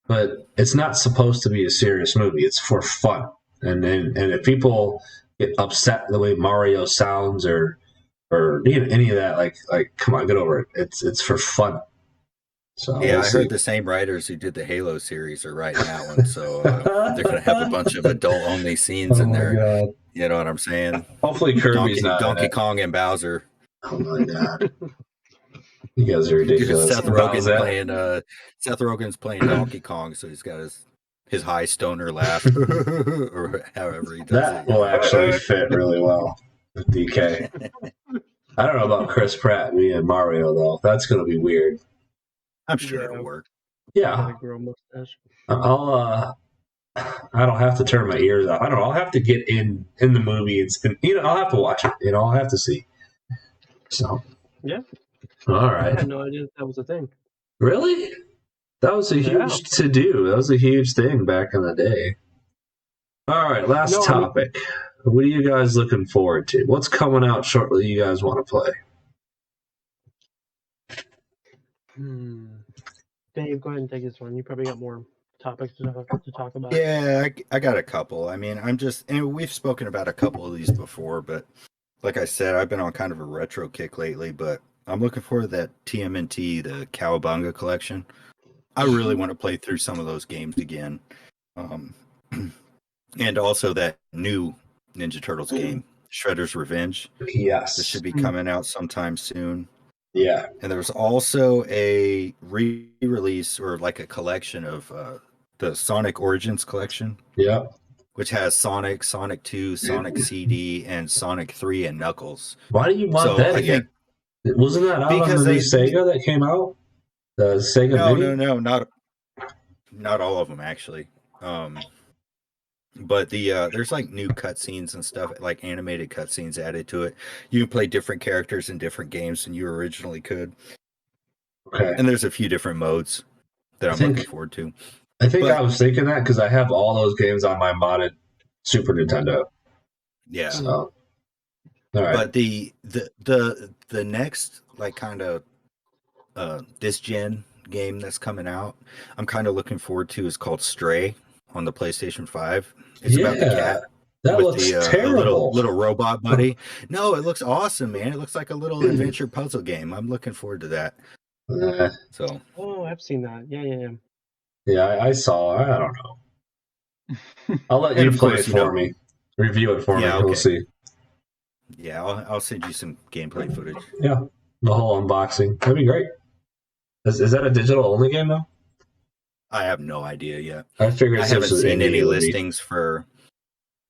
[SPEAKER 1] but it's not supposed to be a serious movie. It's for fun, and if people get upset the way Mario sounds or any of that, like come on, get over it. It's for fun. So
[SPEAKER 3] yeah, I heard the same writers who did the Halo series are writing that one, so they're going to have a bunch of adult-only scenes in there.
[SPEAKER 1] God.
[SPEAKER 3] You know what I'm saying?
[SPEAKER 1] Hopefully Kirby's not
[SPEAKER 3] Donkey Kong and Bowser.
[SPEAKER 1] Oh my God. You guys are ridiculous.
[SPEAKER 3] Seth Rogen's playing Donkey Kong, so he's got his high stoner laugh, or however he does
[SPEAKER 1] that will actually fit really well with DK. I don't know about Chris Pratt being Mario, though. That's going to be weird.
[SPEAKER 3] I'm sure it'll work.
[SPEAKER 1] Yeah. I don't have to turn my ears out. I don't know. I'll have to get in the movie. I'll have to watch it. I'll have to see. So.
[SPEAKER 2] Yeah.
[SPEAKER 1] All right.
[SPEAKER 2] I had no idea that was a thing.
[SPEAKER 1] Really? That was a huge to-do. That was a huge thing back in the day. All right. Last topic. What are you guys looking forward to? What's coming out shortly you guys want to play?
[SPEAKER 2] Dave, go ahead and take this one. You probably got more topics to talk about.
[SPEAKER 3] Yeah, I got a couple. I mean, and we've spoken about a couple of these before, but like I said, I've been on kind of a retro kick lately, but I'm looking forward to that TMNT, the Cowabunga collection. I really want to play through some of those games again. And also that new Ninja Turtles game, Shredder's Revenge.
[SPEAKER 1] Yes.
[SPEAKER 3] This should be coming out sometime soon.
[SPEAKER 1] Yeah.
[SPEAKER 3] And there's also a re-release or like a collection of the Sonic Origins collection.
[SPEAKER 1] Yeah.
[SPEAKER 3] Which has Sonic, Sonic 2, Sonic CD, and Sonic 3 and Knuckles.
[SPEAKER 1] Why do you want that again? Wasn't that out on the new Sega that came out? The Sega Mini?
[SPEAKER 3] No, not all of them actually. But there's like new cutscenes and stuff, like animated cutscenes added to it. You can play different characters in different games than you originally could.
[SPEAKER 1] Okay.
[SPEAKER 3] And there's a few different modes that I'm looking forward to.
[SPEAKER 1] I was thinking that because I have all those games on my modded Super Nintendo.
[SPEAKER 3] Yeah.
[SPEAKER 1] So, all right.
[SPEAKER 3] But the next like kind of this gen game that's coming out, I'm kind of looking forward to is called Stray on the PlayStation 5. It's about the cat.
[SPEAKER 1] That looks terrible.
[SPEAKER 3] The little robot buddy. No, it looks awesome, man. It looks like a little adventure puzzle game. I'm looking forward to that. So.
[SPEAKER 2] Oh, I've seen that. Yeah.
[SPEAKER 1] Yeah, I saw. I don't know. I'll let you play it for me. Review it for me.
[SPEAKER 3] Okay.
[SPEAKER 1] We'll see.
[SPEAKER 3] Yeah, I'll send you some gameplay footage.
[SPEAKER 1] Yeah, the whole unboxing. That'd be great. Is that a digital only game though?
[SPEAKER 3] I have no idea yet.
[SPEAKER 1] I figured
[SPEAKER 3] I haven't seen any
[SPEAKER 1] indie
[SPEAKER 3] listings for.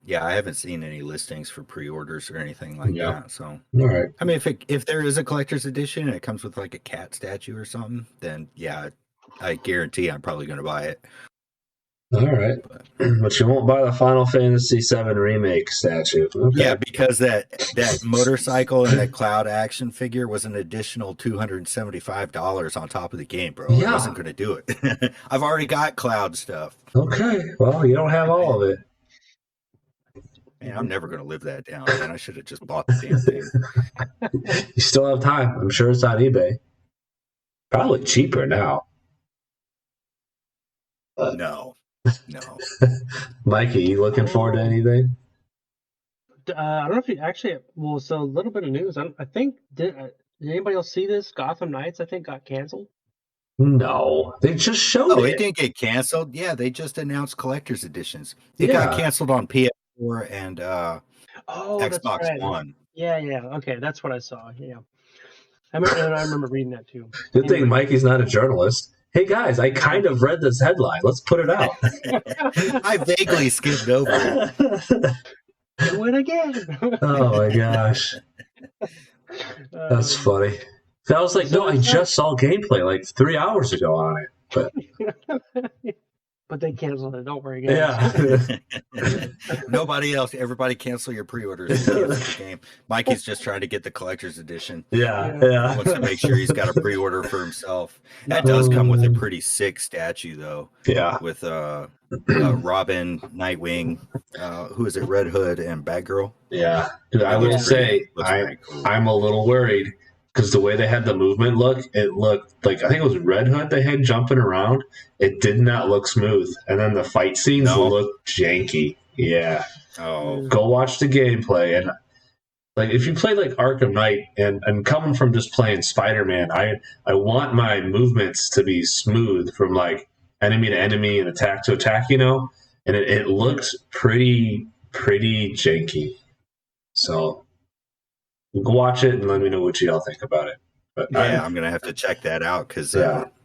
[SPEAKER 3] Yeah, I haven't seen any listings for pre-orders or anything like that. So,
[SPEAKER 1] all right.
[SPEAKER 3] I mean, if there is a collector's edition and it comes with like a cat statue or something, then yeah, I guarantee I'm probably going to buy it.
[SPEAKER 1] All right, but you won't buy the Final Fantasy VII remake statue. Okay.
[SPEAKER 3] Yeah, because that motorcycle and that cloud action figure was an additional $275 on top of the game, bro.
[SPEAKER 1] Yeah.
[SPEAKER 3] I wasn't going to do it. I've already got cloud stuff.
[SPEAKER 1] Okay, well, you don't have all of it.
[SPEAKER 3] Man, I'm never going to live that down, man. I should have just bought the damn thing.
[SPEAKER 1] You still have time. I'm sure it's on eBay. Probably cheaper now.
[SPEAKER 3] No.
[SPEAKER 1] Mikey, you looking forward to anything?
[SPEAKER 2] I don't know if you actually. Well, so a little bit of news. I think did anybody else see this? Gotham Knights, I think, got canceled.
[SPEAKER 1] No, they just showed it.
[SPEAKER 3] Oh, it didn't get canceled. Yeah, they just announced collector's editions. It got canceled on PS4 and Xbox One.
[SPEAKER 2] Yeah. Okay, that's what I saw. Yeah, I remember reading that too.
[SPEAKER 1] Good thing Mikey's not a journalist. Hey guys, I kind of read this headline. Let's put it out.
[SPEAKER 3] I vaguely skipped over it.
[SPEAKER 2] Do it again.
[SPEAKER 1] Oh my gosh. That's funny. I was like, no, I just saw gameplay like 3 hours ago on it.
[SPEAKER 2] But they canceled it. Don't worry, guys.
[SPEAKER 1] Yeah.
[SPEAKER 3] Nobody else. Everybody cancel your pre-orders. The game. Mikey's just trying to get the collector's edition.
[SPEAKER 1] Yeah.
[SPEAKER 3] He wants to make sure he's got a pre-order for himself. That does come with a pretty sick statue, though.
[SPEAKER 1] Yeah.
[SPEAKER 3] With Robin, Nightwing, who is it? Red Hood and Batgirl.
[SPEAKER 1] Yeah. Dude, I will say I'm a little worried because the way they had the movement look, it looked like, I think it was Red Hood they had jumping around. It did not look smooth. And then the fight scenes looked janky. Yeah.
[SPEAKER 3] Oh.
[SPEAKER 1] Go watch the gameplay. And like, if you play like Arkham Knight and coming from just playing Spider-Man, I want my movements to be smooth from like enemy to enemy and attack to attack, you know? And it looked pretty janky. So go watch it and let me know what y'all think about it. But
[SPEAKER 3] yeah, I'm gonna have to check that out because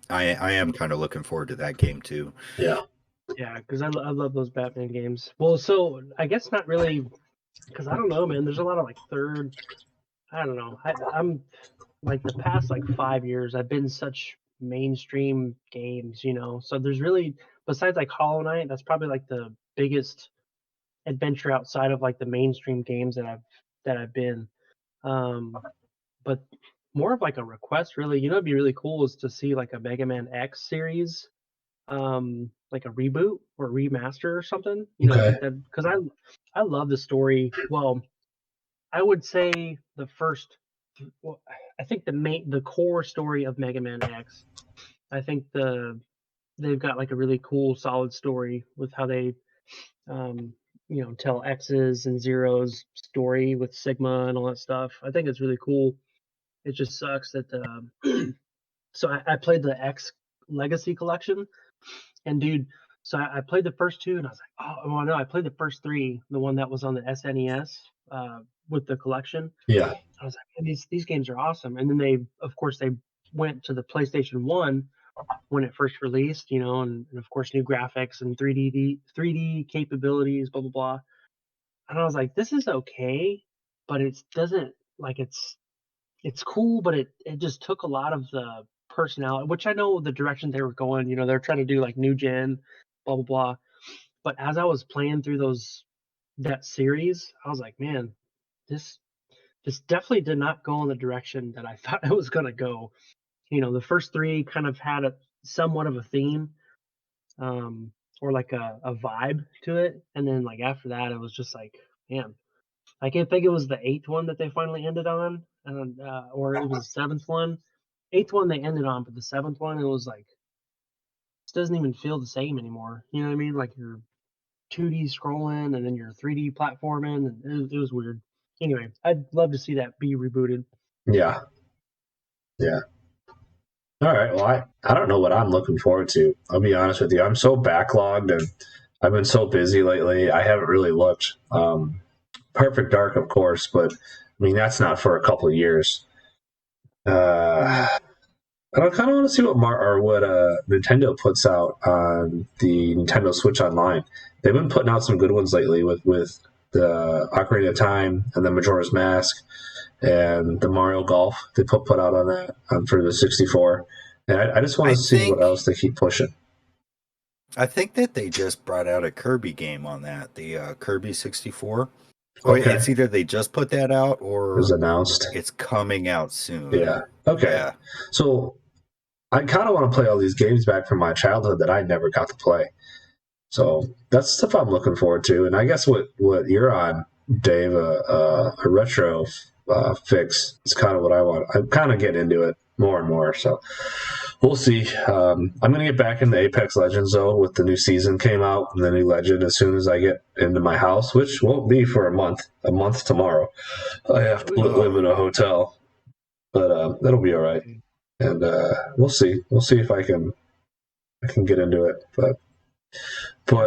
[SPEAKER 3] I am kind of looking forward to that game too.
[SPEAKER 1] Yeah,
[SPEAKER 2] because I love those Batman games. Well, so I guess not really, because I don't know, man. There's a lot of like I don't know. I'm like the past like 5 years, I've been such mainstream games, you know. So there's really, besides like Hollow Knight, that's probably like the biggest adventure outside of like the mainstream games that I've been. But more of like a request, really. You know, it'd be really cool is to see like a Mega Man X series, like a reboot or remaster or something. You know, because I love the story. Well, I would say the first. Well, I think the core story of Mega Man X. I think they've got like a really cool, solid story with how they, tell X's and Zeros story with Sigma and all that stuff. I think it's really cool. It just sucks that so I played the X Legacy Collection, and dude, so I played the first two, and I was like, oh, well, no, I played the first three, the one that was on the SNES with the collection.
[SPEAKER 1] Yeah,
[SPEAKER 2] I was like, man, these games are awesome. And then they went to the PlayStation 1 when it first released, you know, and of course new graphics and 3D capabilities, blah blah blah. And I was like, this is okay, but it doesn't like it's cool, but it just took a lot of the personality, which I know the direction they were going. You know, they're trying to do like new gen, blah blah blah. But as I was playing through that series, I was like, man, this definitely did not go in the direction that I thought it was gonna go. You know, the first three kind of had somewhat of a theme, or like a vibe to it, and then like after that, it was just like, man, I can't think it was the eighth one that they finally ended on, and or it was the seventh one. Eighth one they ended on, but the seventh one, it was like, it doesn't even feel the same anymore. You know what I mean? Like you're 2D scrolling and then you're 3D platforming, and it was weird. Anyway, I'd love to see that be rebooted.
[SPEAKER 1] Yeah. All right. Well, I don't know what I'm looking forward to. I'll be honest with you. I'm so backlogged and I've been so busy lately. I haven't really looked. Perfect Dark, of course, but I mean that's not for a couple of years. I kind of want to see what Nintendo puts out on the Nintendo Switch Online. They've been putting out some good ones lately with the Ocarina of Time and the Majora's Mask and the Mario Golf. They put out on that for the 64. And I just want to see what else they keep pushing.
[SPEAKER 3] I think that they just brought out a Kirby game on that, the Kirby 64. Okay. It's either they just put that out or
[SPEAKER 1] it was announced.
[SPEAKER 3] It's coming out soon.
[SPEAKER 1] Yeah. Okay. Yeah. So I kind of want to play all these games back from my childhood that I never got to play. So that's stuff I'm looking forward to. And I guess what you're on, Dave, a retro fix is kind of what I want. I'm kind of getting into it more and more. So we'll see. I'm going to get back into Apex Legends, though, with the new season came out and the new Legend as soon as I get into my house, which won't be for a month tomorrow. I have to live in a hotel, but that'll be all right. And we'll see. We'll see if I can get into it. But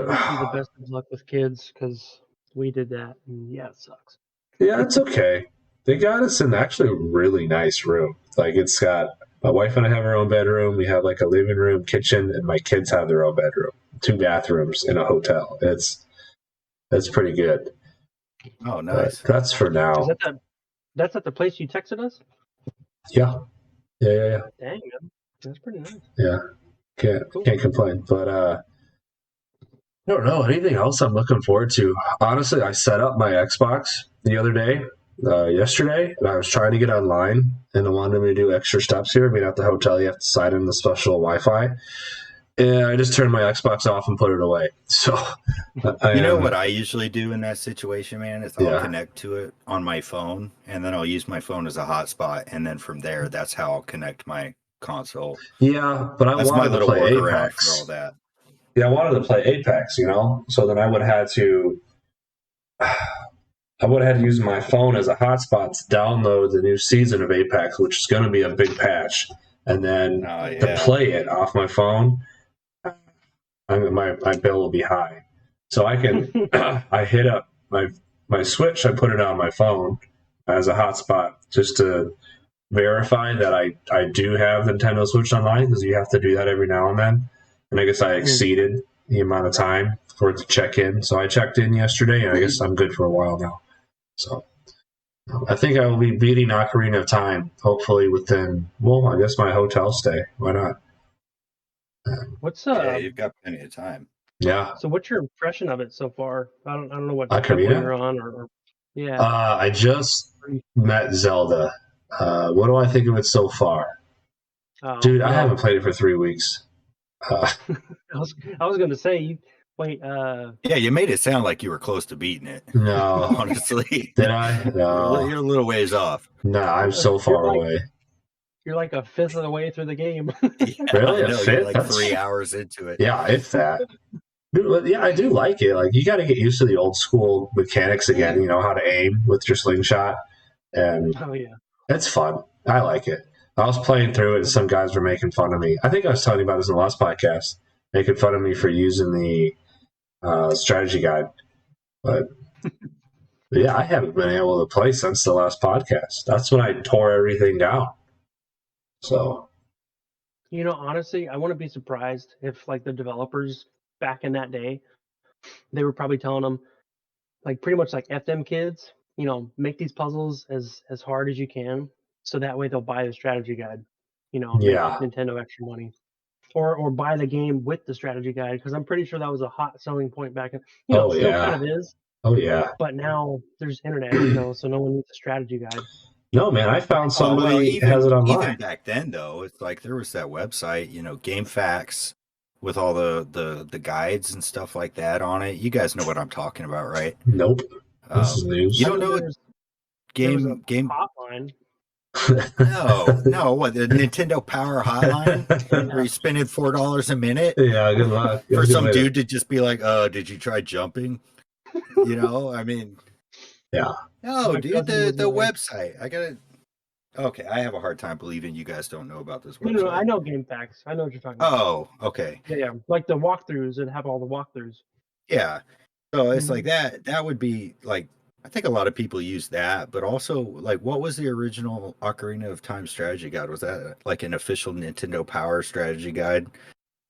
[SPEAKER 2] the best of luck with kids because we did that, and yeah, it sucks.
[SPEAKER 1] Yeah, it's okay. They got us in actually a really nice room. Like it's got my wife and I have our own bedroom. We have like a living room, kitchen, and my kids have their own bedroom. 2 bathrooms in a hotel. It's pretty good.
[SPEAKER 3] Oh, nice.
[SPEAKER 1] But that's for now.
[SPEAKER 2] That's at the place you texted us?
[SPEAKER 1] Yeah. Dang,
[SPEAKER 2] man. That's pretty nice.
[SPEAKER 1] Yeah. Can't complain. But I don't know. Anything else I'm looking forward to? Honestly, I set up my Xbox the other day, yesterday, and I was trying to get online, and it wanted me to do extra steps here. Being at the hotel, you have to sign in the special Wi-Fi. And I just turned my Xbox off and put it away. So,
[SPEAKER 3] you know what I usually do in that situation, man, is I'll connect to it on my phone, and then I'll use my phone as a hotspot, and then from there, that's how I'll connect my console.
[SPEAKER 1] Yeah, but I wanted to play Apex
[SPEAKER 3] for all that.
[SPEAKER 1] Yeah, I wanted to play Apex, so then I would have to use my phone as a hotspot to download the new season of Apex, which is going to be a big patch, and then to play it off my phone. My bill will be high, so I can I hit up my Switch. I put it on my phone as a hotspot just to verify that I do have Nintendo Switch Online, because you have to do that every now and then. And I guess I exceeded the amount of time for it to check in, so I checked in yesterday, and I guess I'm good for a while now. So I think I will be beating Ocarina of Time, hopefully within, I guess my hotel stay. Why not?
[SPEAKER 2] What's
[SPEAKER 3] you've got plenty of time.
[SPEAKER 1] Yeah.
[SPEAKER 2] So what's your impression of it so far? I don't know what
[SPEAKER 1] Ocarina
[SPEAKER 2] you're on or yeah.
[SPEAKER 1] I just met Zelda. What do I think of it so far? Dude, I haven't played it for 3 weeks.
[SPEAKER 2] I was going to say, wait.
[SPEAKER 3] Yeah, you made it sound like you were close to beating it.
[SPEAKER 1] No,
[SPEAKER 3] honestly,
[SPEAKER 1] did I? No,
[SPEAKER 3] you're a little ways off.
[SPEAKER 1] No, I'm so far away.
[SPEAKER 2] You're like a fifth of the way through the game.
[SPEAKER 1] Really? A fifth?
[SPEAKER 3] You're like 3 hours into it.
[SPEAKER 1] Yeah, if that. Yeah, I do like it. Like, you got to get used to the old school mechanics again. How to aim with your slingshot, and it's fun. I like it. I was playing through it, and some guys were making fun of me. I think I was telling you about this in the last podcast, making fun of me for using the strategy guide. But yeah, I haven't been able to play since the last podcast. That's when I tore everything down. So,
[SPEAKER 2] honestly, I wouldn't be surprised if like the developers back in that day, they were probably telling them, like, pretty much like, F them kids, make these puzzles as hard as you can, so that way they'll buy the strategy guide, make Nintendo extra money, or buy the game with the strategy guide, because I'm pretty sure that was a hot selling point back in, still kind of is.
[SPEAKER 1] Oh yeah.
[SPEAKER 2] But now there's internet, so no one needs a strategy guide.
[SPEAKER 1] No, man, I found somebody has it online.
[SPEAKER 3] Even back then, though, it's like there was that website, GameFAQs, with all the guides and stuff like that on it. You guys know what I'm talking about, right?
[SPEAKER 1] Nope. This is news.
[SPEAKER 3] You don't know what game
[SPEAKER 2] hotline?
[SPEAKER 3] No. What, the Nintendo Power Hotline? Where you spending $4 a minute?
[SPEAKER 1] Yeah, good luck.
[SPEAKER 3] For some dude to just be like, did you try jumping? I mean,
[SPEAKER 1] yeah.
[SPEAKER 3] No, dude, the website. I got it. Okay, I have a hard time believing you guys don't know about this website.
[SPEAKER 2] No, I know Game Facts. I know what you're talking about.
[SPEAKER 3] Oh, okay.
[SPEAKER 2] Yeah, like the walkthroughs that have all the walkthroughs.
[SPEAKER 3] Yeah. So it's like that. That would be like, I think a lot of people use that, but also like, what was the original Ocarina of Time strategy guide? Was that like an official Nintendo Power strategy guide?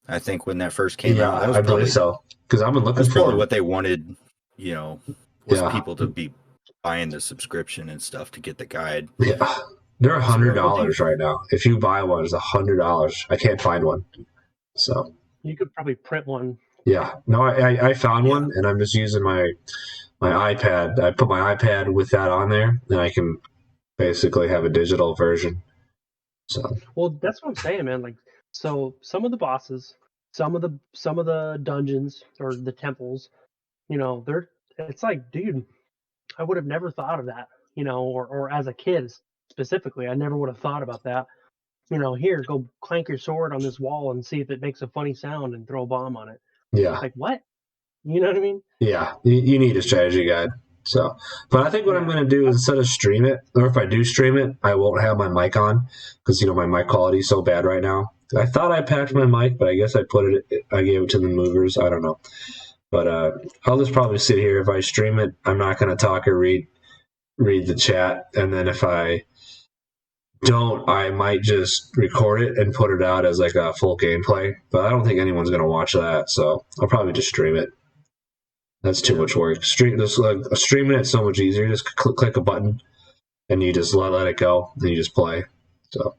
[SPEAKER 3] I think when that first came out, that was
[SPEAKER 1] I believe so. Because I've been looking for
[SPEAKER 3] what they wanted. Was people to be buying the subscription and stuff to get the guide.
[SPEAKER 1] Yeah, they're $100 right now. If you buy one, it's $100. I can't find one, so
[SPEAKER 2] you could probably print one.
[SPEAKER 1] Yeah, no, I found one, and I'm just using my iPad. I put my iPad with that on there, and I can basically have a digital version. So,
[SPEAKER 2] well, that's what I'm saying, man. Like, so some of the bosses, some of the dungeons or the temples, it's like, dude, I would have never thought of that, or as a kid specifically, I never would have thought about that. Here, go clank your sword on this wall and see if it makes a funny sound and throw a bomb on it.
[SPEAKER 1] Yeah.
[SPEAKER 2] Like, what? You know what I mean?
[SPEAKER 1] Yeah, you need a strategy guide. So, but I think what I'm going to do is instead of stream it, or if I do stream it, I won't have my mic on because, my mic quality is so bad right now. I thought I packed my mic, but I guess I gave it to the movers. I don't know. But I'll just probably sit here. If I stream it, I'm not going to talk or read the chat. And then if I don't, I might just record it and put it out as like a full gameplay. But I don't think anyone's going to watch that. So I'll probably just stream it. That's too much work. Streaming it's so much easier. You just click a button and you just let it go. Then you just play. So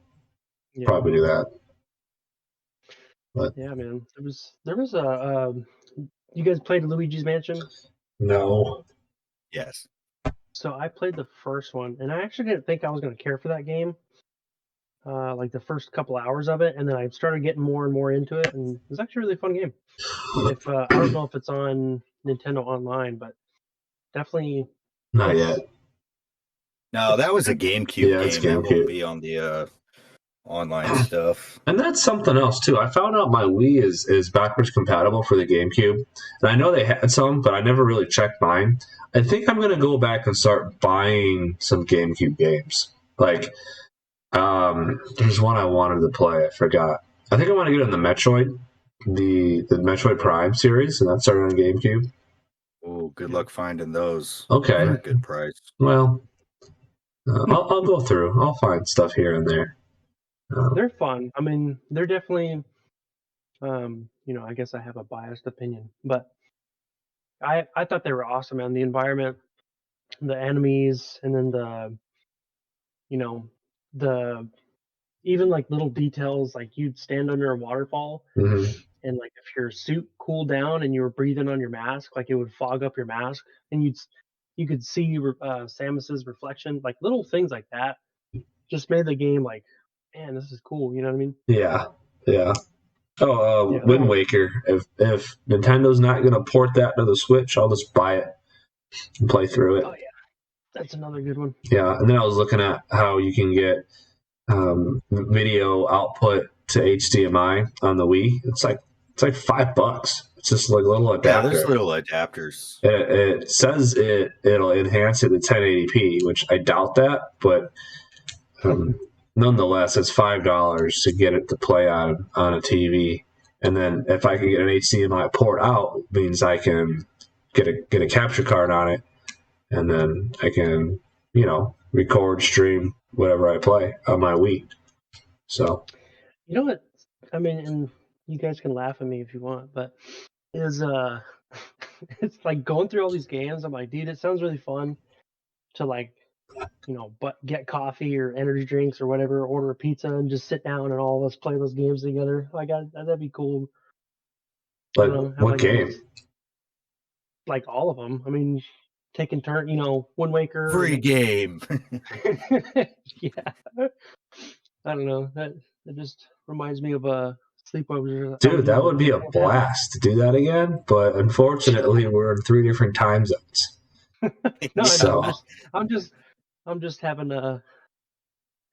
[SPEAKER 1] probably do that. But
[SPEAKER 2] yeah, man. There was a you guys played Luigi's Mansion?
[SPEAKER 1] No.
[SPEAKER 3] Yes.
[SPEAKER 2] So I played the first one, and I actually didn't think I was going to care for that game. Like the first couple hours of it, and then I started getting more and more into it, and it was actually a really fun game. If I don't know if it's on Nintendo Online, but definitely
[SPEAKER 1] not yet.
[SPEAKER 3] No, that was a GameCube game. It won't be on the online stuff.
[SPEAKER 1] And that's something else too. I found out my Wii is backwards compatible for the GameCube, and I know they had some, but I never really checked mine. I think I'm gonna go back and start buying some GameCube games. Like, there's one I wanted to play. I forgot. I think I want to get in the Metroid, the Metroid Prime series, and that started on GameCube.
[SPEAKER 3] Oh, good luck finding those.
[SPEAKER 1] Okay,
[SPEAKER 3] for a good price.
[SPEAKER 1] Well, I'll go through. I'll find stuff here and there.
[SPEAKER 2] They're fun. I mean, they're definitely, I guess I have a biased opinion, but I thought they were awesome, man. The environment, the enemies, and then the even like little details, like you'd stand under a waterfall, and like if your suit cooled down and you were breathing on your mask, like it would fog up your mask, and you could see Samus's reflection, like little things like that, just made the game like, man, this is cool. You know what I mean?
[SPEAKER 1] Yeah. Wind Waker. If Nintendo's not going to port that to the Switch, I'll just buy it and play through it.
[SPEAKER 2] Oh yeah, that's another good one.
[SPEAKER 1] Yeah, and then I was looking at how you can get video output to HDMI on the Wii. It's like $5. It's just like a little adapter.
[SPEAKER 3] Yeah, there's little adapters.
[SPEAKER 1] It says it'll enhance it to 1080p, which I doubt that, but nonetheless, it's $5 to get it to play on a TV. And then if I can get an HDMI port out, it means I can get a capture card on it, and then I can record, stream whatever I play on my Wii. So,
[SPEAKER 2] you know what? I mean, and you guys can laugh at me if you want, but it's like going through all these games. I'm like, dude, it sounds really fun to like, but get coffee or energy drinks or whatever, order a pizza and just sit down and all of us play those games together. Like, that'd be cool.
[SPEAKER 1] Like, what game?
[SPEAKER 2] Like all of them. I mean, taking turn, Wind Waker.
[SPEAKER 3] Free game.
[SPEAKER 2] Yeah. I don't know. That just reminds me of a sleepover.
[SPEAKER 1] Dude, that would be a blast to do that again. But unfortunately, we're in 3 different time zones.
[SPEAKER 2] No,
[SPEAKER 1] so.
[SPEAKER 2] I'm just having a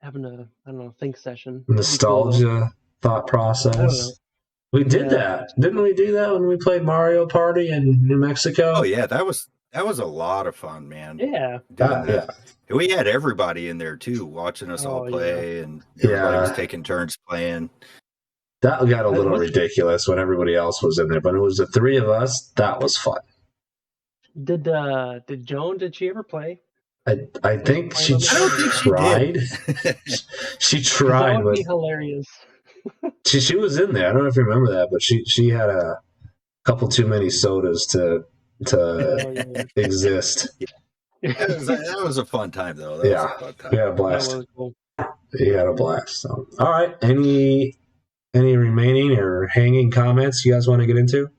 [SPEAKER 2] I don't know, think session.
[SPEAKER 1] Nostalgia thought process. We did that. Didn't we do that when we played Mario Party in New Mexico?
[SPEAKER 3] Oh yeah, that was That was a lot of fun, man.
[SPEAKER 2] Yeah.
[SPEAKER 1] Yeah.
[SPEAKER 3] We had everybody in there too, watching us all play, and everybody was taking turns playing.
[SPEAKER 1] That got a little ridiculous when everybody else was in there, but it was the three of us. That was fun.
[SPEAKER 2] Did Joan? Did she ever play?
[SPEAKER 1] I think she tried. She tried.
[SPEAKER 2] That would be hilarious.
[SPEAKER 1] She was in there. I don't know if you remember that, but she had a couple too many sodas to exist.
[SPEAKER 3] That was a fun time, though.
[SPEAKER 1] We had a blast. That was cool. He had a blast. So. All right. Any remaining or hanging comments you guys want to get into?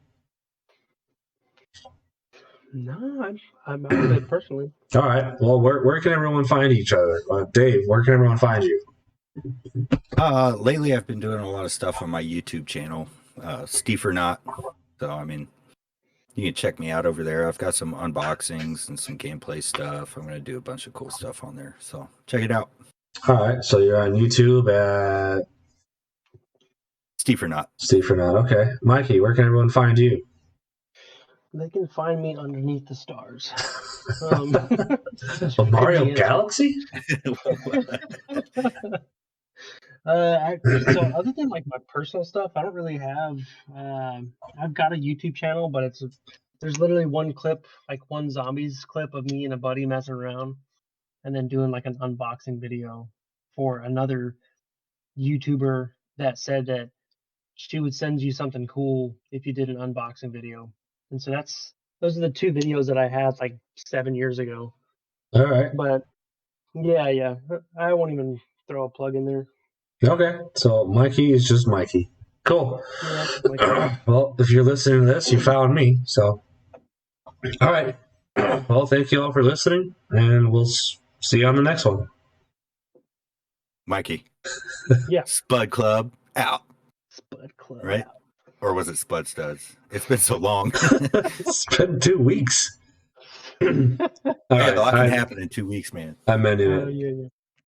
[SPEAKER 2] No, I'm out of it personally.
[SPEAKER 1] All right. Well, where can everyone find each other? Dave, where can everyone find you?
[SPEAKER 3] Lately, I've been doing a lot of stuff on my YouTube channel, Steve or Not. So, I mean, you can check me out over there. I've got some unboxings and some gameplay stuff. I'm going to do a bunch of cool stuff on there. So, check it out.
[SPEAKER 1] All right. So, you're on YouTube at
[SPEAKER 3] Steve or Not.
[SPEAKER 1] Steve or Not. Okay. Mikey, where can everyone find you?
[SPEAKER 2] They can find me underneath the stars.
[SPEAKER 1] Mario Galaxy?
[SPEAKER 2] So other than like my personal stuff, I don't really have. I've got a YouTube channel, but there's literally one clip, like one zombies clip of me and a buddy messing around, and then doing like an unboxing video for another YouTuber that said that she would send you something cool if you did an unboxing video. And so those are the two videos that I had like 7 years ago.
[SPEAKER 1] All right.
[SPEAKER 2] But yeah. I won't even throw a plug in there.
[SPEAKER 1] Okay. So Mikey is just Mikey. Cool. Yeah, well, if you're listening to this, you found me. So, all right. Well, thank you all for listening, and we'll see you on the next one.
[SPEAKER 3] Mikey.
[SPEAKER 2] Yeah.
[SPEAKER 3] Spud Club out.
[SPEAKER 2] Spud Club.
[SPEAKER 3] Right? Out. Or was it Spud Studs? It's been so long.
[SPEAKER 1] It's been 2 weeks. All right,
[SPEAKER 3] a lot can happen in 2 weeks, man.
[SPEAKER 1] I'm ending it.
[SPEAKER 2] Yeah.